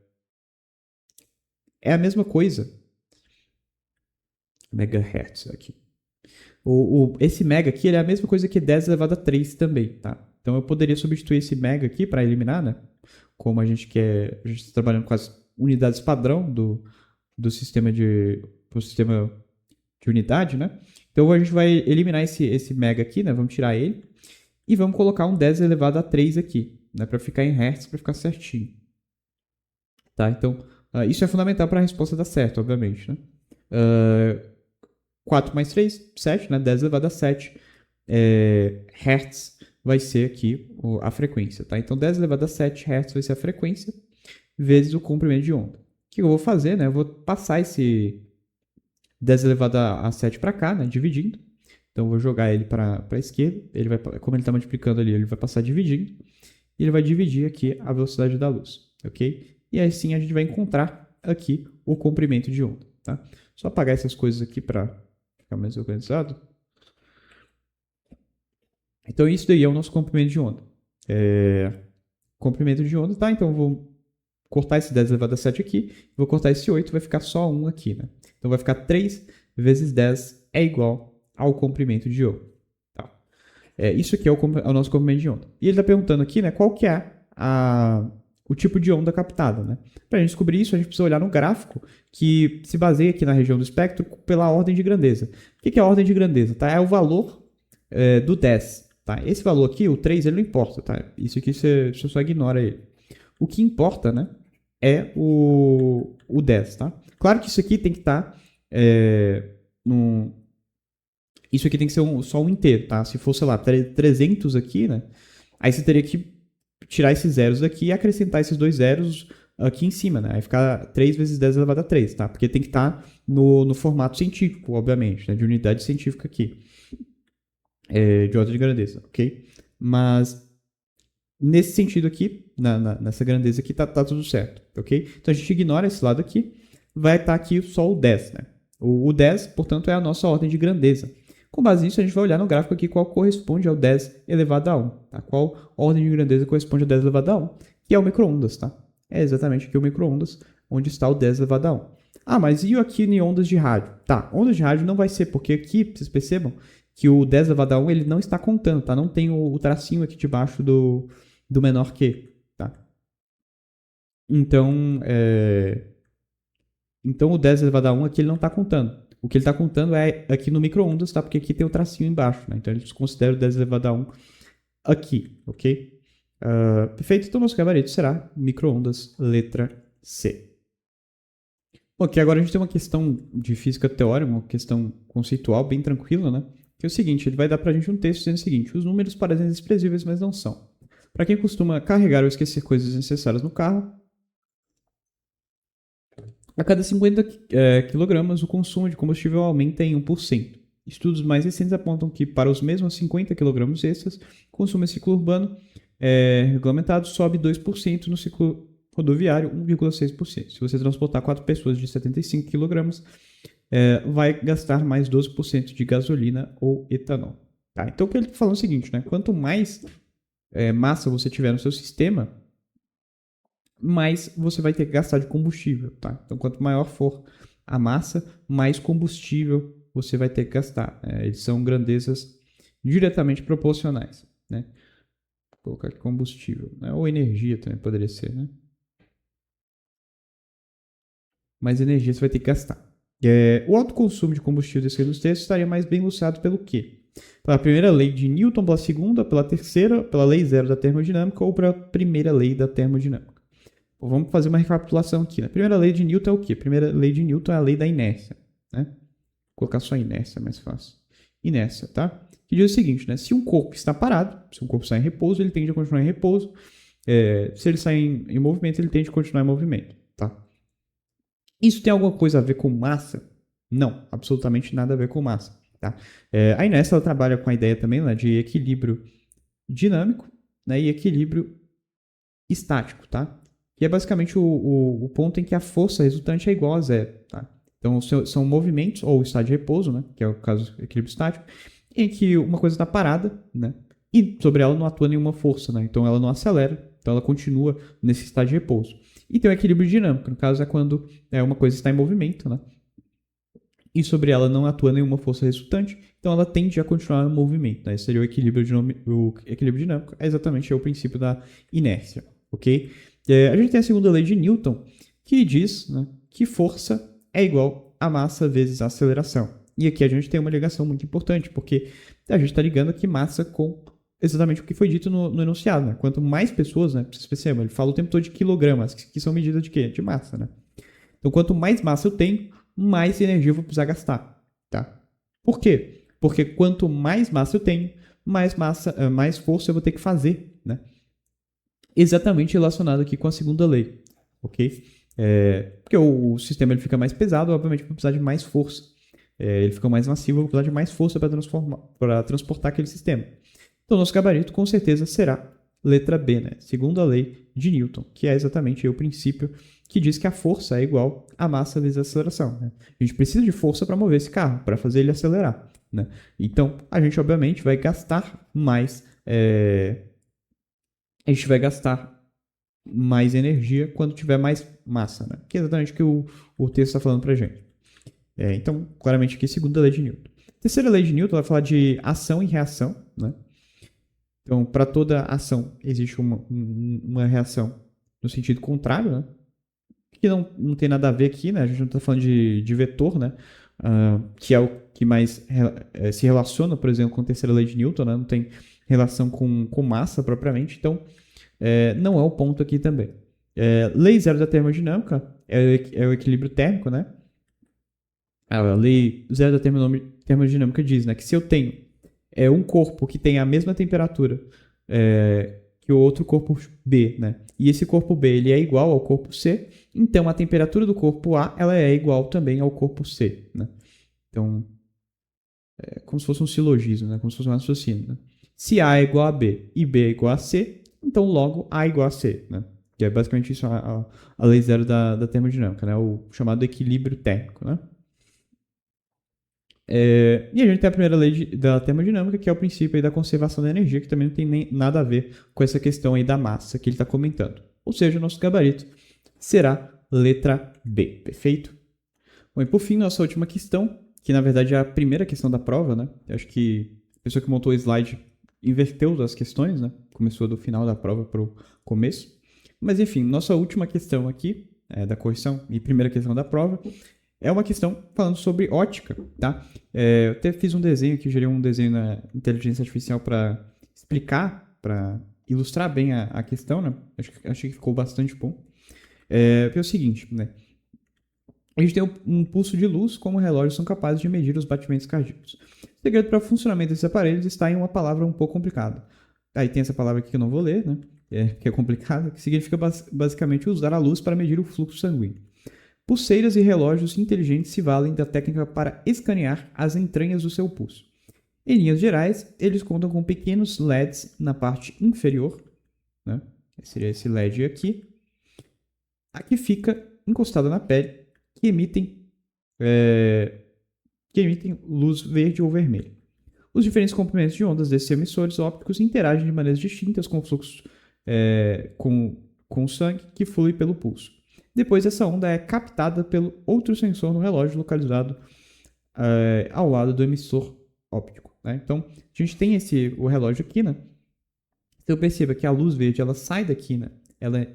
a mesma coisa. Megahertz aqui. Esse mega aqui ele é a mesma coisa que 10 elevado a 3 também, tá? Então eu poderia substituir esse mega aqui para eliminar, né? Como a gente está trabalhando com as unidades padrão do sistema pro sistema de unidade, né? Então a gente vai eliminar esse mega aqui, né? Vamos tirar ele. E vamos colocar um 10 elevado a 3 aqui, né? Para ficar em hertz, para ficar certinho. Tá? Então, isso é fundamental para a resposta dar certo, obviamente, né? 4 mais 3, 7, né? 10 elevado a 7 hertz vai ser aqui a frequência, tá? Então, 10 elevado a 7 hertz vai ser a frequência vezes o comprimento de onda. O que eu vou fazer, né? Eu vou passar esse 10 elevado a 7 para cá, né? Dividindo. Então, eu vou jogar ele para a esquerda. Como ele está multiplicando ali, ele vai passar dividindo. E ele vai dividir aqui a velocidade da luz, ok? E aí sim a gente vai encontrar aqui o comprimento de onda, tá? Só apagar essas coisas aqui para ficar mais organizado. Então, isso daí é o nosso comprimento de onda. Comprimento de onda, tá? Então, eu vou cortar esse 10 elevado a 7 aqui. Vou cortar esse 8, vai ficar só 1 aqui, né? Então, vai ficar 3 vezes 10 é igual ao comprimento de onda. Tá? Isso aqui é o nosso comprimento de onda. E ele está perguntando aqui, né, qual que é o tipo de onda captada, né? Para a gente descobrir isso, a gente precisa olhar no gráfico que se baseia aqui na região do espectro pela ordem de grandeza. O que é a ordem de grandeza? Tá? É o valor do 10. Tá? Esse valor aqui, o 3, ele não importa. Tá? Isso aqui você só ignora ele. O que importa, né, é o o 10, tá? Claro que isso aqui tem que estar isso aqui tem que ser só um inteiro, tá? Se for, sei lá, 300 aqui, né? Aí você teria que tirar esses zeros daqui e acrescentar esses dois zeros aqui em cima, né? Aí ficar 3 vezes 10 elevado a 3, tá? Porque tem que estar no formato científico, obviamente, né? De unidade científica aqui. De ordem de grandeza, ok? Mas nesse sentido aqui, nessa grandeza aqui, tá tudo certo, ok? Então a gente ignora esse lado aqui, vai estar aqui só o 10, né? O 10, portanto, é a nossa ordem de grandeza. Com base nisso, a gente vai olhar no gráfico aqui qual corresponde ao 10 elevado a 1, tá? Qual ordem de grandeza corresponde ao 10 elevado a 1, que é o micro-ondas, tá? É exatamente aqui o micro-ondas, onde está o 10 elevado a 1. Ah, mas e aqui em ondas de rádio? Tá, ondas de rádio não vai ser, porque aqui, vocês percebam, que o 10 elevado a 1 ele não está contando, tá? Não tem o tracinho aqui debaixo do menor que, tá? Então, então o 10 elevado a 1 aqui ele não está contando. O que ele está contando é aqui no micro-ondas, tá? Porque aqui tem o tracinho embaixo, né? Então eles consideram o 10 elevado a 1 aqui, ok? Perfeito, então nosso gabarito será micro-ondas, letra C. Bom, aqui agora a gente tem uma questão de física teórica, uma questão conceitual bem tranquila, né? Que é o seguinte, ele vai dar pra gente um texto dizendo o seguinte: os números parecem desprezíveis, mas não são. Para quem costuma carregar ou esquecer coisas necessárias no carro, a cada 50 kg o consumo de combustível aumenta em 1%. Estudos mais recentes apontam que, para os mesmos 50 kg extras, o consumo em ciclo urbano regulamentado sobe 2%, no ciclo rodoviário 1,6%. Se você transportar 4 pessoas de 75 kg, vai gastar mais 12% de gasolina ou etanol. Tá? Então, o que ele está falando é o seguinte, né? Quanto mais massa você tiver no seu sistema, mais você vai ter que gastar de combustível, tá? Então, quanto maior for a massa, mais combustível você vai ter que gastar. Eles são grandezas diretamente proporcionais, né? Vou colocar aqui combustível, né? Ou energia também poderia ser, né? Mais energia você vai ter que gastar. O alto consumo de combustível descrito nos textos estaria mais bem ilustrado pelo quê? Pela primeira lei de Newton, pela segunda, pela terceira, pela lei zero da termodinâmica ou pela primeira lei da termodinâmica. Bom, vamos fazer uma recapitulação aqui. A primeira lei de Newton é o quê? A primeira lei de Newton é a lei da inércia, né? Vou colocar só inércia, mais fácil. Inércia, tá? Que diz o seguinte, né? Se um corpo está parado, se um corpo está em repouso, ele tende a continuar em repouso. Se ele sai em movimento, ele tende a continuar em movimento, tá? Isso tem alguma coisa a ver com massa? Não, absolutamente nada a ver com massa, tá? A inércia ela trabalha com a ideia também, né, de equilíbrio dinâmico, né, e equilíbrio estático, tá? Que é basicamente o ponto em que a força resultante é igual a zero, tá? Então, são movimentos, ou estado de repouso, né, que é o caso do equilíbrio estático, em que uma coisa está parada, né, e sobre ela não atua nenhuma força, né? Então ela não acelera, então ela continua nesse estado de repouso. E tem o equilíbrio dinâmico, no caso é quando uma coisa está em movimento, né? E sobre ela não atua nenhuma força resultante, então ela tende a continuar em movimento. Né? Esse seria o equilíbrio dinâmico, é exatamente o princípio da inércia, ok? A gente tem a segunda lei de Newton, que diz, né, que força é igual a massa vezes a aceleração. E aqui a gente tem uma ligação muito importante, porque a gente está ligando aqui massa com exatamente o que foi dito no enunciado. Né? Quanto mais pessoas, né, vocês percebam, ele fala o tempo todo de quilogramas, que são medidas de quê? De massa. Né? Então, quanto mais massa eu tenho, mais energia eu vou precisar gastar. Tá? Por quê? Porque quanto mais massa eu tenho, mais força eu vou ter que fazer. Né? Exatamente relacionado aqui com a segunda lei. Ok? Porque o sistema ele fica mais pesado, obviamente eu vou precisar de mais força. Ele fica mais massivo, eu vou precisar de mais força para transportar aquele sistema. Então, nosso gabarito com certeza será letra B, né? Segunda lei de Newton, que é exatamente o princípio que diz que a força é igual à massa vezes a aceleração. Né? A gente precisa de força para mover esse carro, para fazer ele acelerar. Né? Então, a gente obviamente vai gastar mais. A gente vai gastar mais energia quando tiver mais massa, né? Que é exatamente o que o texto está falando para a gente. Então, claramente aqui, segunda lei de Newton. Terceira lei de Newton vai falar de ação e reação, né? Então, para toda ação existe uma reação no sentido contrário, né? Que não tem nada a ver aqui, né? A gente não está falando de vetor, né? Que é o que mais se relaciona, por exemplo, com a terceira lei de Newton, né? Não tem relação com massa propriamente, então não é o ponto aqui também. Lei zero da termodinâmica é o equilíbrio térmico, né? A lei zero da termodinâmica diz, né, que se eu tenho um corpo que tem a mesma temperatura que o outro corpo B, né, e esse corpo B ele é igual ao corpo C, então a temperatura do corpo A ela é igual também ao corpo C, né? Então, é como se fosse um silogismo, né, como se fosse um raciocínio, né? Se A é igual a B e B é igual a C, então logo A é igual a C, né? Que é basicamente isso a lei zero da termodinâmica, né? O chamado equilíbrio térmico, né? E a gente tem a primeira lei da termodinâmica, que é o princípio aí da conservação da energia, que também não tem nem nada a ver com essa questão aí da massa que ele está comentando. Ou seja, o nosso gabarito será letra B, perfeito? Bom, e por fim, nossa última questão, que na verdade é a primeira questão da prova, né? Eu acho que a pessoa que montou o slide inverteu as questões, né? Começou do final da prova para o começo. Mas enfim, nossa última questão aqui, da correção e primeira questão da prova, é uma questão falando sobre ótica, tá? Eu até fiz um desenho que gerei um desenho na inteligência artificial para explicar, para ilustrar bem a questão, né? Achei que ficou bastante bom. É o seguinte, né? A gente tem um pulso de luz, como relógios são capazes de medir os batimentos cardíacos. O segredo para o funcionamento desses aparelhos está em uma palavra um pouco complicada. Aí tem essa palavra aqui que eu não vou ler, né? Que é complicada, que significa basicamente usar a luz para medir o fluxo sanguíneo. Pulseiras e relógios inteligentes se valem da técnica para escanear as entranhas do seu pulso. Em linhas gerais, eles contam com pequenos LEDs na parte inferior, né? Seria esse LED aqui. Aqui fica encostado na pele, que emitem luz verde ou vermelha. Os diferentes comprimentos de ondas desses emissores ópticos interagem de maneiras distintas com o fluxo com o sangue que flui pelo pulso. Depois, essa onda é captada pelo outro sensor no relógio localizado ao lado do emissor óptico, né? Então, a gente tem o relógio aqui, né? Então, perceba que a luz verde ela sai daqui, né? Ela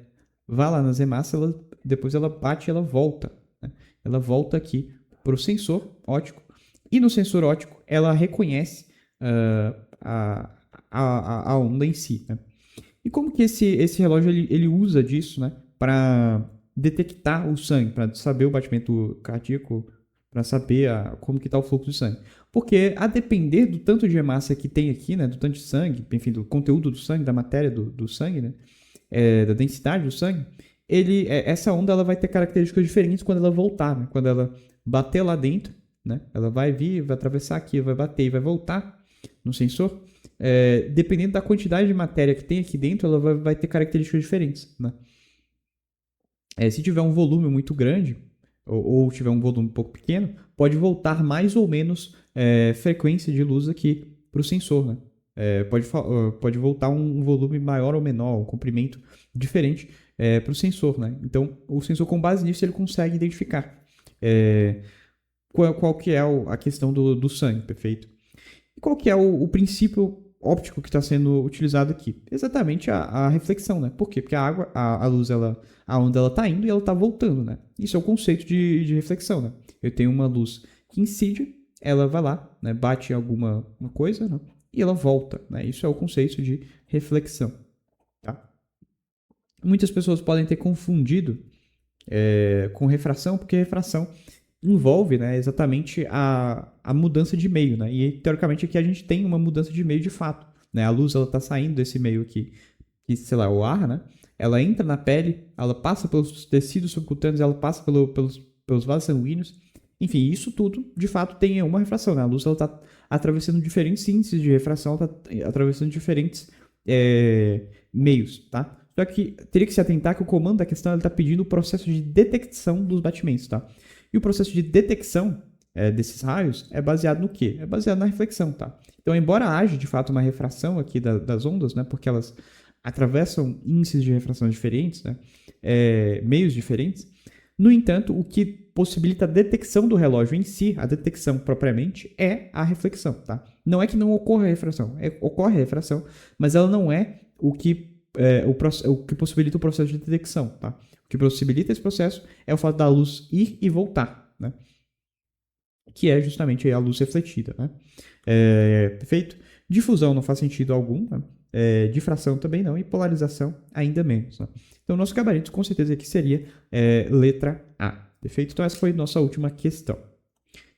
vai lá nas hemácias, depois ela bate e ela volta, né? Ela volta aqui para o sensor óptico. E no sensor óptico, ela reconhece a onda em si, né? E como que esse relógio ele usa disso, né? Para detectar o sangue, para saber o batimento cardíaco, para saber como que está o fluxo de sangue. Porque a depender do tanto de hemácia que tem aqui, né, do tanto de sangue, enfim, do conteúdo do sangue, da matéria do sangue, né, da densidade do sangue, essa onda ela vai ter características diferentes quando ela voltar, né, quando ela bater lá dentro, né, ela vai vir, vai atravessar aqui, vai bater e vai voltar no sensor. Dependendo da quantidade de matéria que tem aqui dentro, ela vai ter características diferentes, né? Se tiver um volume muito grande, ou tiver um volume um pouco pequeno, pode voltar mais ou menos frequência de luz aqui para o sensor, né? Pode voltar um volume maior ou menor, um comprimento diferente para o sensor, né? Então, o sensor, com base nisso, ele consegue identificar qual que é a questão do sangue, perfeito? E qual que é o princípio óptico que está sendo utilizado aqui? Exatamente a reflexão, né? Por quê? Porque a luz, a onda ela está indo e ela está voltando, né? Isso é o conceito de reflexão, né? Eu tenho uma luz que incide, ela vai lá, né? Bate em alguma coisa, né? E ela volta, né? Isso é o conceito de reflexão, tá? Muitas pessoas podem ter confundido com refração, porque refração envolve, né, exatamente a mudança de meio, né? E teoricamente aqui a gente tem uma mudança de meio de fato, né? A luz ela está saindo desse meio aqui, que sei lá, o ar, né? Ela entra na pele, ela passa pelos tecidos subcutâneos, ela passa pelos vasos sanguíneos. Enfim, isso tudo de fato tem uma refração, né? A luz ela está atravessando diferentes índices de refração, ela está atravessando diferentes meios, tá? Só que teria que se atentar que o comando da questão está pedindo o processo de detecção dos batimentos, tá? E o processo de detecção desses raios é baseado no quê? É baseado na reflexão, tá? Então, embora haja, de fato, uma refração aqui das ondas, né? Porque elas atravessam índices de refração diferentes, né? Meios diferentes. No entanto, o que possibilita a detecção do relógio em si, a detecção propriamente, é a reflexão, tá? Não é que não ocorra a refração. Ocorre a refração, mas ela não é o que possibilita o processo de detecção, tá? O que possibilita esse processo é o fato da luz ir e voltar, né? Que é justamente a luz refletida, né? Perfeito? Difusão não faz sentido algum, né? difração também não, e polarização ainda menos. Né? Então, nosso gabarito com certeza aqui seria letra A. Perfeito? Então, essa foi nossa última questão.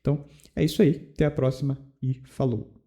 Então, é isso aí. Até a próxima e falou!